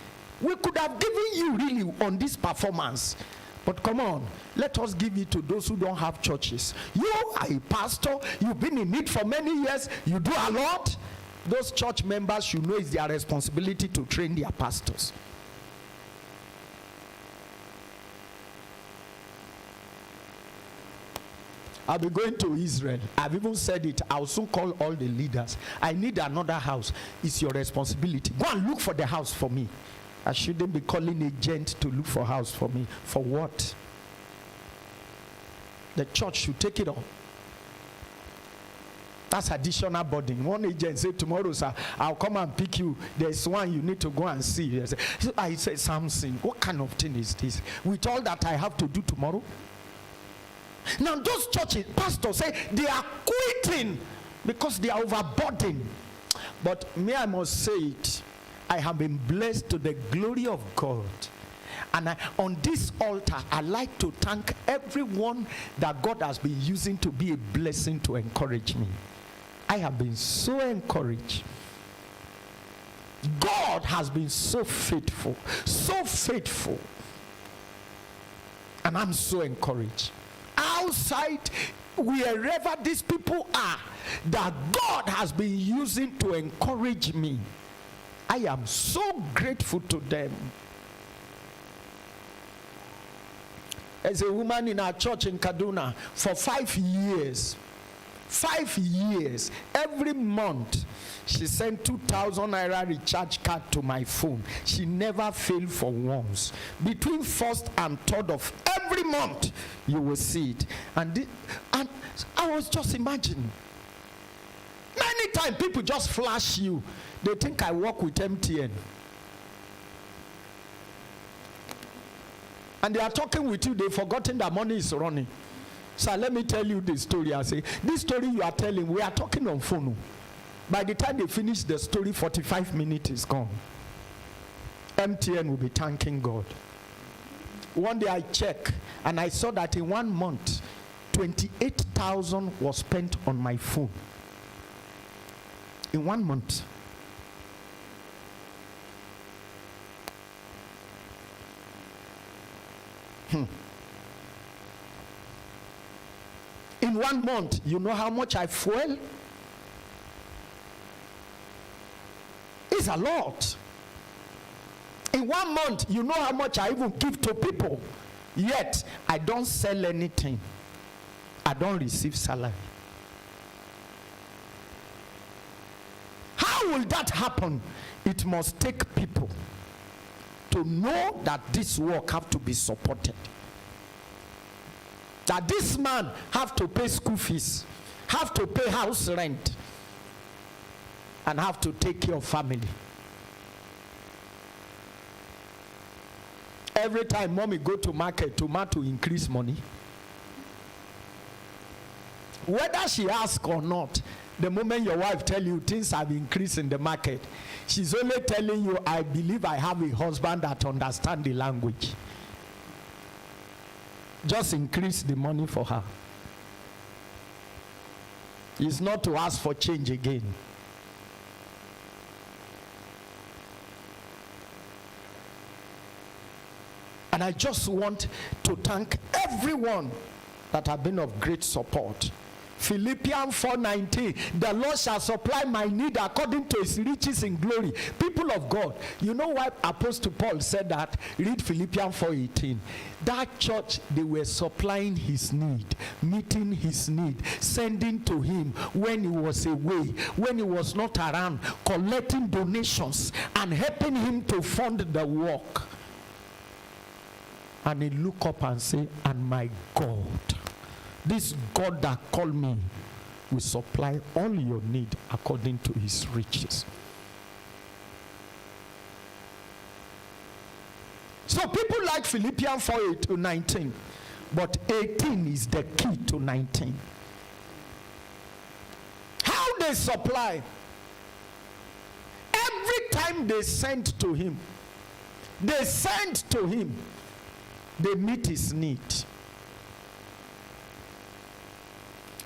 We could have given you really on this performance. But come on, let us give it to those who don't have churches. You are a pastor, you've been in it for many years, you do a lot. Those church members should know it's their responsibility to train their pastors. I'll be going to Israel. I've even said it. I'll soon call all the leaders. I need another house. It's your responsibility. Go and look for the house for me. I shouldn't be calling a gent to look for house for me. For what? The church should take it on. That's additional burden. One agent said, tomorrow, sir, I'll come and pick you. There's one you need to go and see. I said, Samson, what kind of thing is this? With all that I have to do tomorrow? Now, those churches, pastors say they are quitting because they are overburdened. But me, I must say it. I have been blessed to the glory of God. And on this altar, I like to thank everyone that God has been using to be a blessing to encourage me. I have been so encouraged. God has been so faithful, so faithful. And I'm so encouraged. Outside, wherever these people are, that God has been using to encourage me, I am so grateful to them. As a woman in our church in Kaduna, for 5 years, every month, she sent 2,000 naira recharge card to my phone. She never failed for once. Between 1st and 3rd of every month, you will see it. And I was just imagining. Many times people just flash you. They think I work with MTN. And they are talking with you, they've forgotten that money is running. So let me tell you this story. I say, this story you are telling, we are talking on phone. By the time they finish the story, 45 minutes is gone. MTN will be thanking God. One day I checked, and I saw that in 1 month, 28,000 was spent on my phone. In 1 month. In 1 month, you know how much I fuel? It's a lot. In 1 month, you know how much I even give to people. Yet, I don't sell anything. I don't receive salary. How will that happen? It must take people to know that this work have to be supported. That this man have to pay school fees, have to pay house rent, and have to take care of family. Every time mommy go to market, tomato increase money. Whether she asks or not, the moment your wife tell you things have increased in the market, she's only telling you, I believe I have a husband that understands the language. Just increase the money for her. It's not to ask for change again. And I just want to thank everyone that have been of great support. Philippians 4:19, the Lord shall supply my need according to his riches in glory. People of God, you know why Apostle Paul said that? Read Philippians 4:18. That church, they were supplying his need, meeting his need, sending to him when he was away, when he was not around, collecting donations and helping him to fund the work. And he look up and say, and my God, this God that called me will supply all your need according to his riches. So people like Philippians 4:19, but 18 is the key to 19. How they supply? Every time they send to him, they meet his need.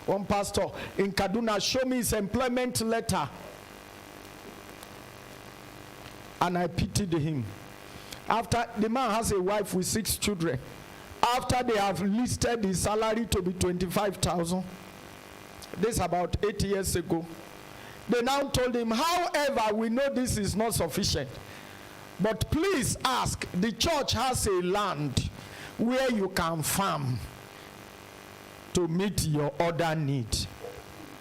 One pastor in Kaduna showed me his employment letter, and I pitied him. After the man has a wife with 6 children, after they have listed his salary to be 25,000, this is about 8 years ago, they now told him, however, we know this is not sufficient, but please ask, the church has a land where you can farm to meet your other need.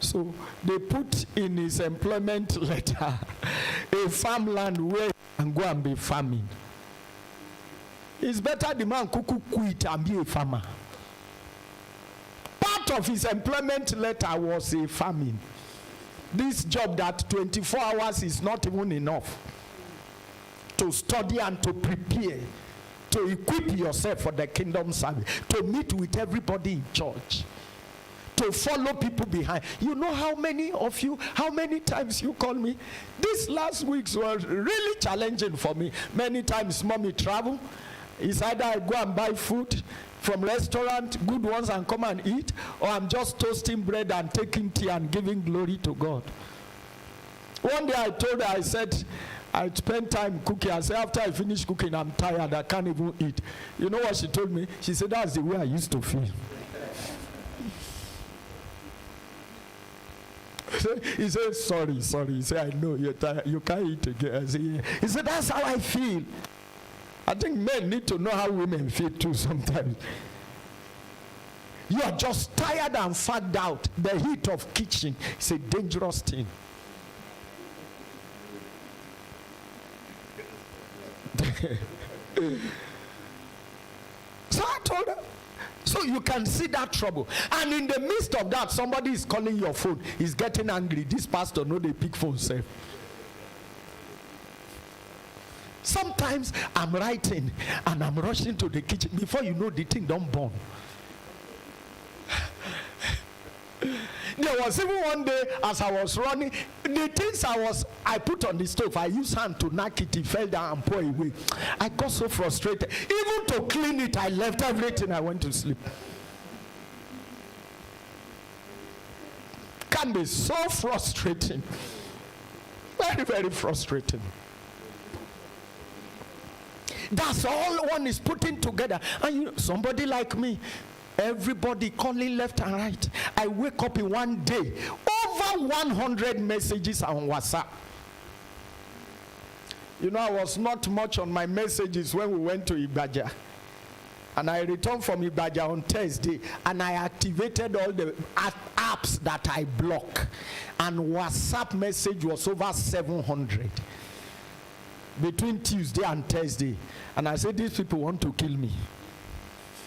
So they put in his employment letter a farmland where you can go and be farming. It's better the man could quit and be a farmer. Part of his employment letter was a farming. This job that 24 hours is not even enough to study and to prepare, to equip yourself for the kingdom service, to meet with everybody in church, to follow people behind. You know how many times you call me? This last week was really challenging for me. Many times, mommy travel. It's either I go and buy food from restaurant, good ones, and come and eat, or I'm just toasting bread and taking tea and giving glory to God. One day I told her, I said, I spent time cooking. I said, after I finish cooking, I'm tired. I can't even eat. You know what she told me? She said, that's the way I used to feel. He said, sorry. He said, I know you're tired. You can't eat again. I said, yeah. He said, that's how I feel. I think men need to know how women feel too sometimes. You are just tired and fagged out. The heat of kitchen is a dangerous thing. So I told her. So you can see that trouble. And in the midst of that, somebody is calling your phone. He's getting angry. This pastor know they pick phone safe. Sometimes I'm writing and I'm rushing to the kitchen. Before you know, the thing don't burn. There was even one day as I was running, the things I put on the stove, I used hand to knock it, it fell down and pour away. I got so frustrated. Even to clean it, I left everything, I went to sleep. Can be so frustrating. Very, very frustrating. That's all one is putting together. And you know, somebody like me, everybody calling left and right. I wake up in one day, over 100 messages on WhatsApp. You know, I was not much on my messages when we went to Abuja. And I returned from Abuja on Thursday, and I activated all the apps that I block. And WhatsApp message was over 700. Between Tuesday and Thursday. And I said, these people want to kill me.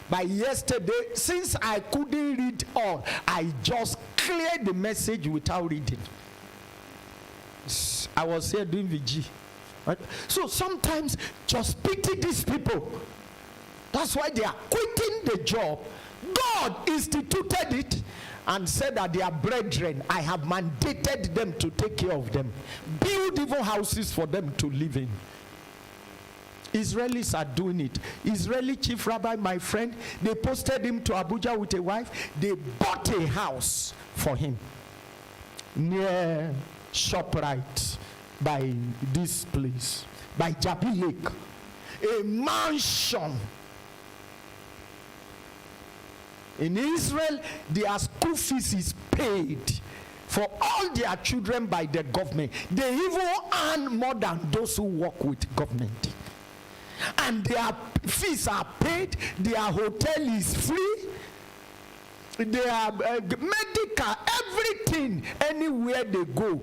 By yesterday, since I couldn't read all, I just cleared the message without reading. I was here doing VG. Right? So sometimes just pity these people. That's why they are quitting the job. God instituted it and said that they are brethren. I have mandated them to take care of them. Build even houses for them to live in. Israelis are doing it. Israeli chief rabbi, my friend, they posted him to Abuja with a wife. They bought a house for him near ShopRite by this place, by Jabi Lake. A mansion. In Israel, their school fees is paid for all their children by the government. They even earn more than those who work with government. And their fees are paid, their hotel is free, their medical, everything, anywhere they go,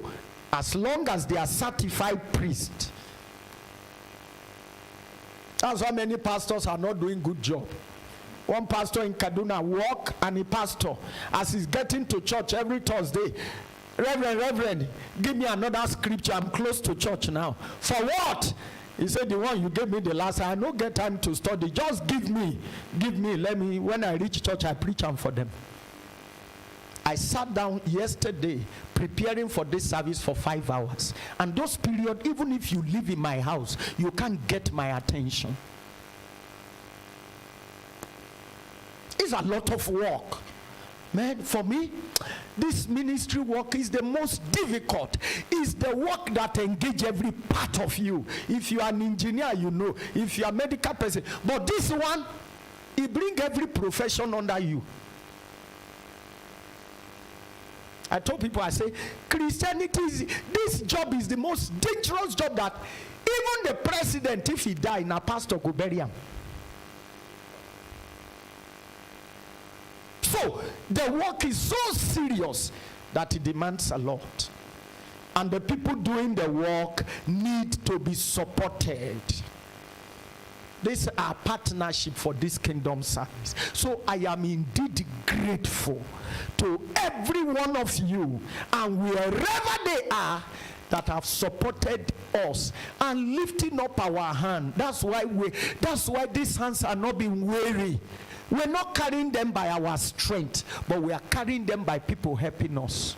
as long as they are certified priests. That's why many pastors are not doing good job. One pastor in Kaduna walk and a pastor, as he's getting to church every Thursday, Reverend, give me another scripture. I'm close to church now. For what? He said, the one you gave me the last time, I don't get time to study. Just give me, let me, when I reach church, I preach them for them. I sat down yesterday preparing for this service for 5 hours. And those periods, even if you live in my house, you can't get my attention. It's a lot of work. Man, for me, this ministry work is the most difficult. It's the work that engages every part of you. If you are an engineer, you know. If you are a medical person. But this one, it brings every profession under you. I told people, I say, Christianity is, this job is the most dangerous job that even the president, if he die, a pastor could bury him. So the work is so serious that it demands a lot. And the people doing the work need to be supported. This is our partnership for this kingdom service. So I am indeed grateful to every one of you, and wherever they are, that have supported us and lifting up our hand. That's why these hands are not being weary. We're not carrying them by our strength, but we are carrying them by people helping us.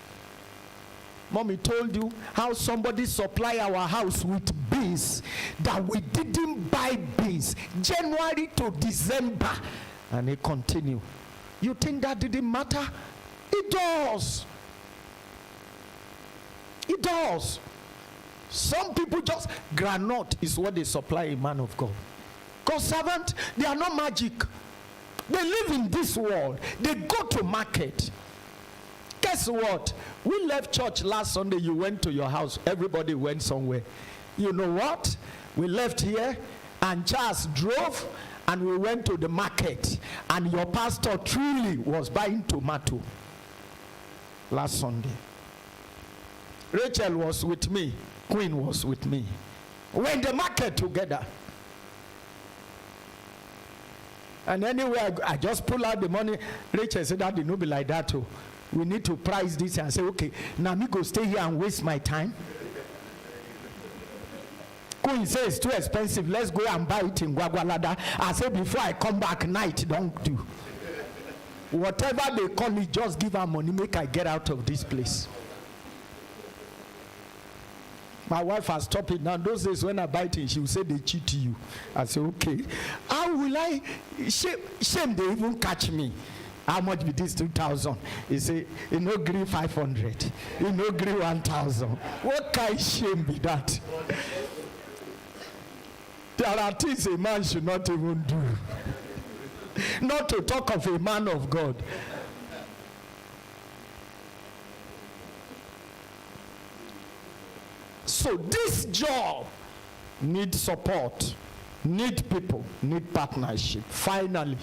Mommy told you how somebody supplied our house with beans that we didn't buy beans January to December, and it continued. You think that didn't matter? It does. It does. Some people just, granite is what they supply a man of God. God's servant, they are not magic. They live in this world. They go to market. Guess what? We left church last Sunday. You went to your house. Everybody went somewhere. You know what? We left here and Charles drove and we went to the market. And your pastor truly was buying tomato last Sunday. Rachel was with me. Queen was with me. We went to the market together. And anyway, I just pull out the money. Rachel said, that did not be like that too. We need to price this. And say, okay, now me go stay here and waste my time. Queen says it's too expensive. Let's go and buy it in Gwagwalada. I said, before I come back, night don't do. Whatever they call it, just give her money, make I get out of this place. My wife has stopped it now. Those days when I buy things, she will say they cheat you. I say, okay. How will I? Shame they even catch me. How much be this 2,000? He say, you no agree 500. You no agree 1,000. What kind of shame be that? There are things a man should not even do. Not to talk of a man of God. So this job needs support, need people, need partnership. Finally,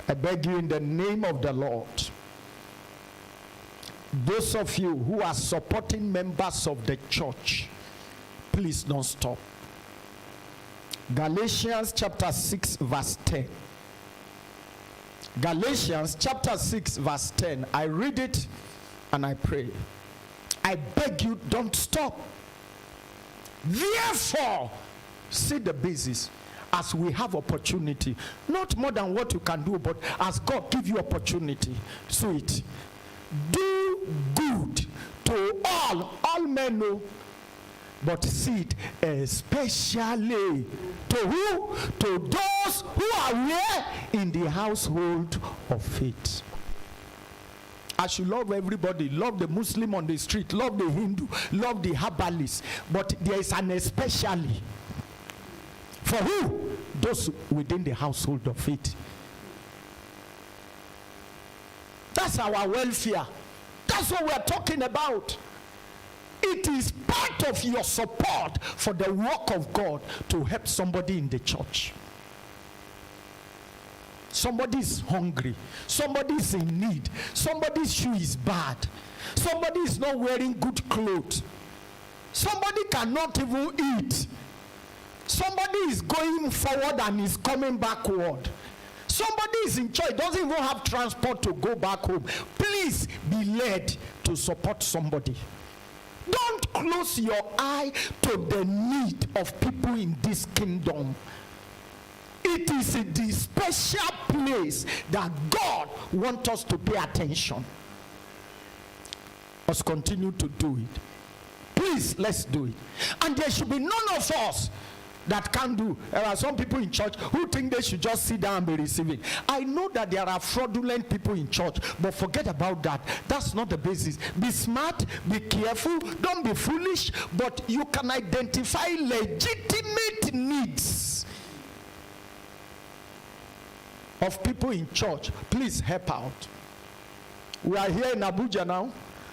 I beg you in the name of the Lord, those of you who are supporting members of the church, please don't stop. Galatians chapter 6 verse 10. Galatians chapter 6 verse 10. I read it and I pray. I beg you, don't stop. Therefore, see the basis as we have opportunity, not more than what you can do, but as God give you opportunity, so it do good to all men know, but see it especially to who? To those who are where? In the household of faith. I should love everybody, love the Muslim on the street, love the Hindu, love the herbalist. But there is an especially. For who? Those within the household of faith. That's our welfare. That's what we're talking about. It is part of your support for the work of God to help somebody in the church. Somebody is hungry. Somebody is in need. Somebody's shoe is bad. Somebody is not wearing good clothes. Somebody cannot even eat. Somebody is going forward and is coming backward. Somebody is in church, doesn't even have transport to go back home. Please be led to support somebody. Don't close your eye to the need of people in this kingdom. It is the special place that God wants us to pay attention. Let's continue to do it. Please, let's do it. And there should be none of us that can do. There are some people in church who think they should just sit down and be receiving. I know that there are fraudulent people in church, but forget about that. That's not the basis. Be smart, be careful, don't be foolish, but you can identify legitimate needs of people in church. Please help out. We are here in Abuja now.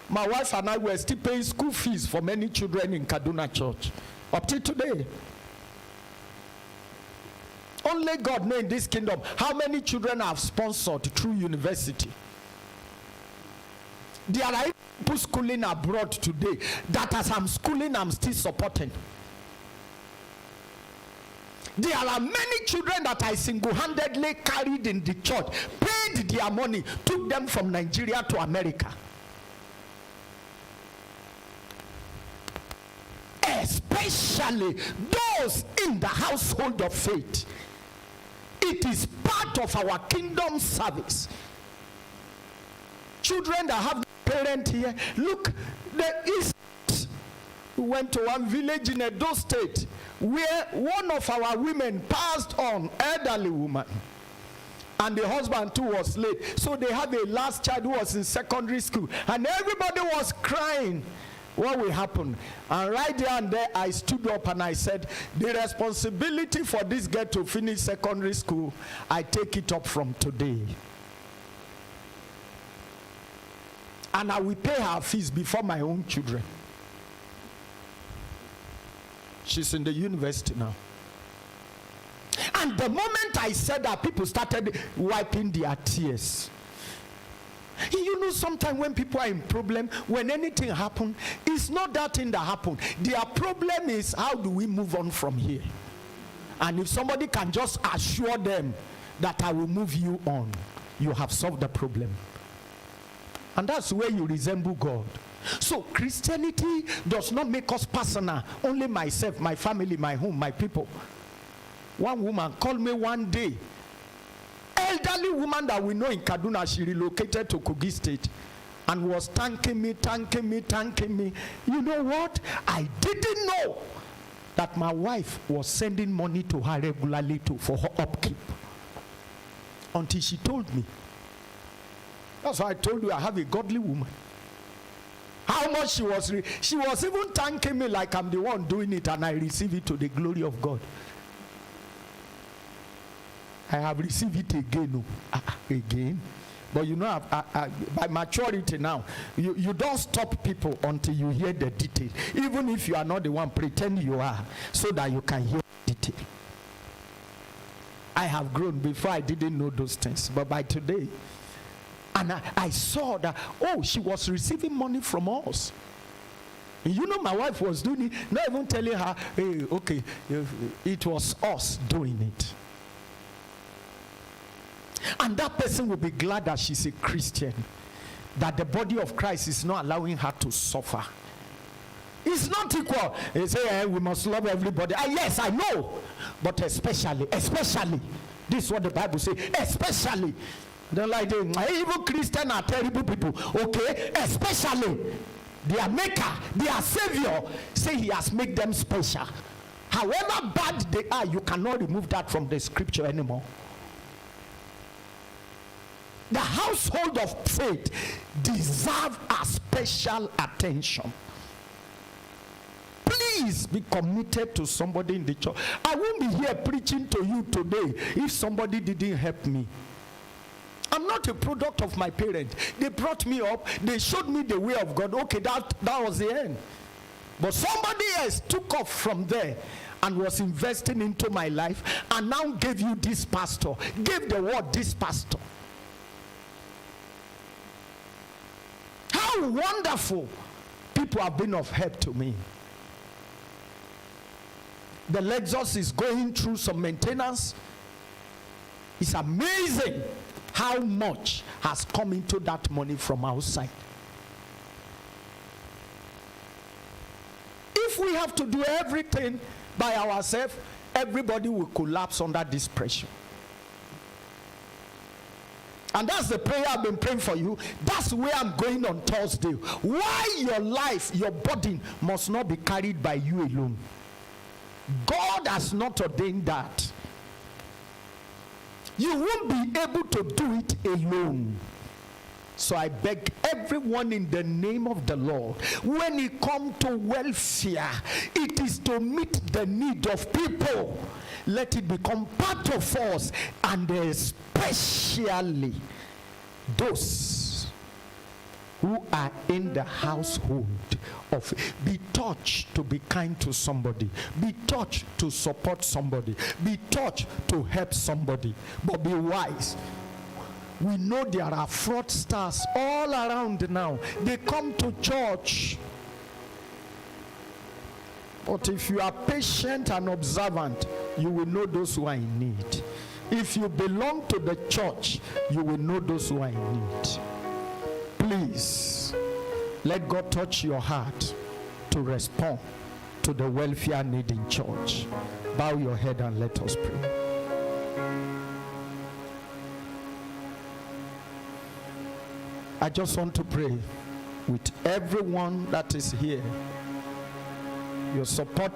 My wife and I were still paying school fees for many children in Kaduna Church up till today. Only God knows in this kingdom how many children have sponsored through university. There are people schooling abroad today that as I'm schooling, I'm still supporting. There are many children that I single-handedly carried in the church, paid their money, took them from Nigeria to America. Especially those in the household of faith. It is part of our kingdom service. Children that have the parent here. Look, we went to one village in Edo State where one of our women passed on, elderly woman, and the husband too was late. So they had a last child who was in secondary school, and everybody was crying. What will happen? And right there and there, I stood up and I said, the responsibility for this girl to finish secondary school, I take it up from today. And I will pay her fees before my own children. She's in the university now. And the moment I said that, people started wiping their tears. You know, sometimes when people are in problem, when anything happens, it's not that thing that happened. Their problem is, how do we move on from here? And if somebody can just assure them that I will move you on, you have solved the problem. And that's where you resemble God. So Christianity does not make us personal. Only myself, my family, my home, my people. One woman called me one day. Elderly woman that we know in Kaduna, she relocated to Kogi State and was thanking me. You know what? I didn't know that my wife was sending money to her regularly for her upkeep. Until she told me. That's why I told you I have a godly woman. How much she was even thanking me like I'm the one doing it, and I receive it to the glory of God. I have received it again. Again. But you know, by maturity now, you don't stop people until you hear the detail. Even if you are not the one, pretend you are, so that you can hear the detail. I have grown. Before I didn't know those things. But by today, and I saw that, oh, she was receiving money from us. You know, my wife was doing it, not even telling her, hey, okay, it was us doing it. And that person will be glad that she's a Christian, that the body of Christ is not allowing her to suffer. It's not equal. They say, we must love everybody. Yes, I know. But especially, this is what the Bible says, especially. They're like, even Christians are terrible people. Okay, especially their maker, their savior, say he has made them special. However bad they are, you cannot remove that from the scripture anymore. The household of faith deserve a special attention. Please be committed to somebody in the church. I won't be here preaching to you today if somebody didn't help me. I'm not a product of my parents. They brought me up. They showed me the way of God. Okay, that was the end. But somebody else took off from there and was investing into my life and now gave you this pastor. Gave the word this pastor. How wonderful people have been of help to me. The Lexus is going through some maintenance. It's amazing how much has come into that money from outside. If we have to do everything by ourselves, everybody will collapse under this pressure. And that's the prayer I've been praying for you. That's where I'm going on Thursday. Why your life, your burden must not be carried by you alone. God has not ordained that. You won't be able to do it alone. So I beg everyone in the name of the Lord, when it comes to welfare, it is to meet the need of people. Let it become part of us, and especially those who are in the household of, be touched to be kind to somebody, be touched to support somebody, be touched to help somebody, but be wise. We know there are fraudsters all around now. They come to church. But if you are patient and observant, you will know those who are in need. If you belong to the church, you will know those who are in need. Please, let God touch your heart to respond to the welfare need in church. Bow your head and let us pray. I just want to pray with everyone that is here. Your support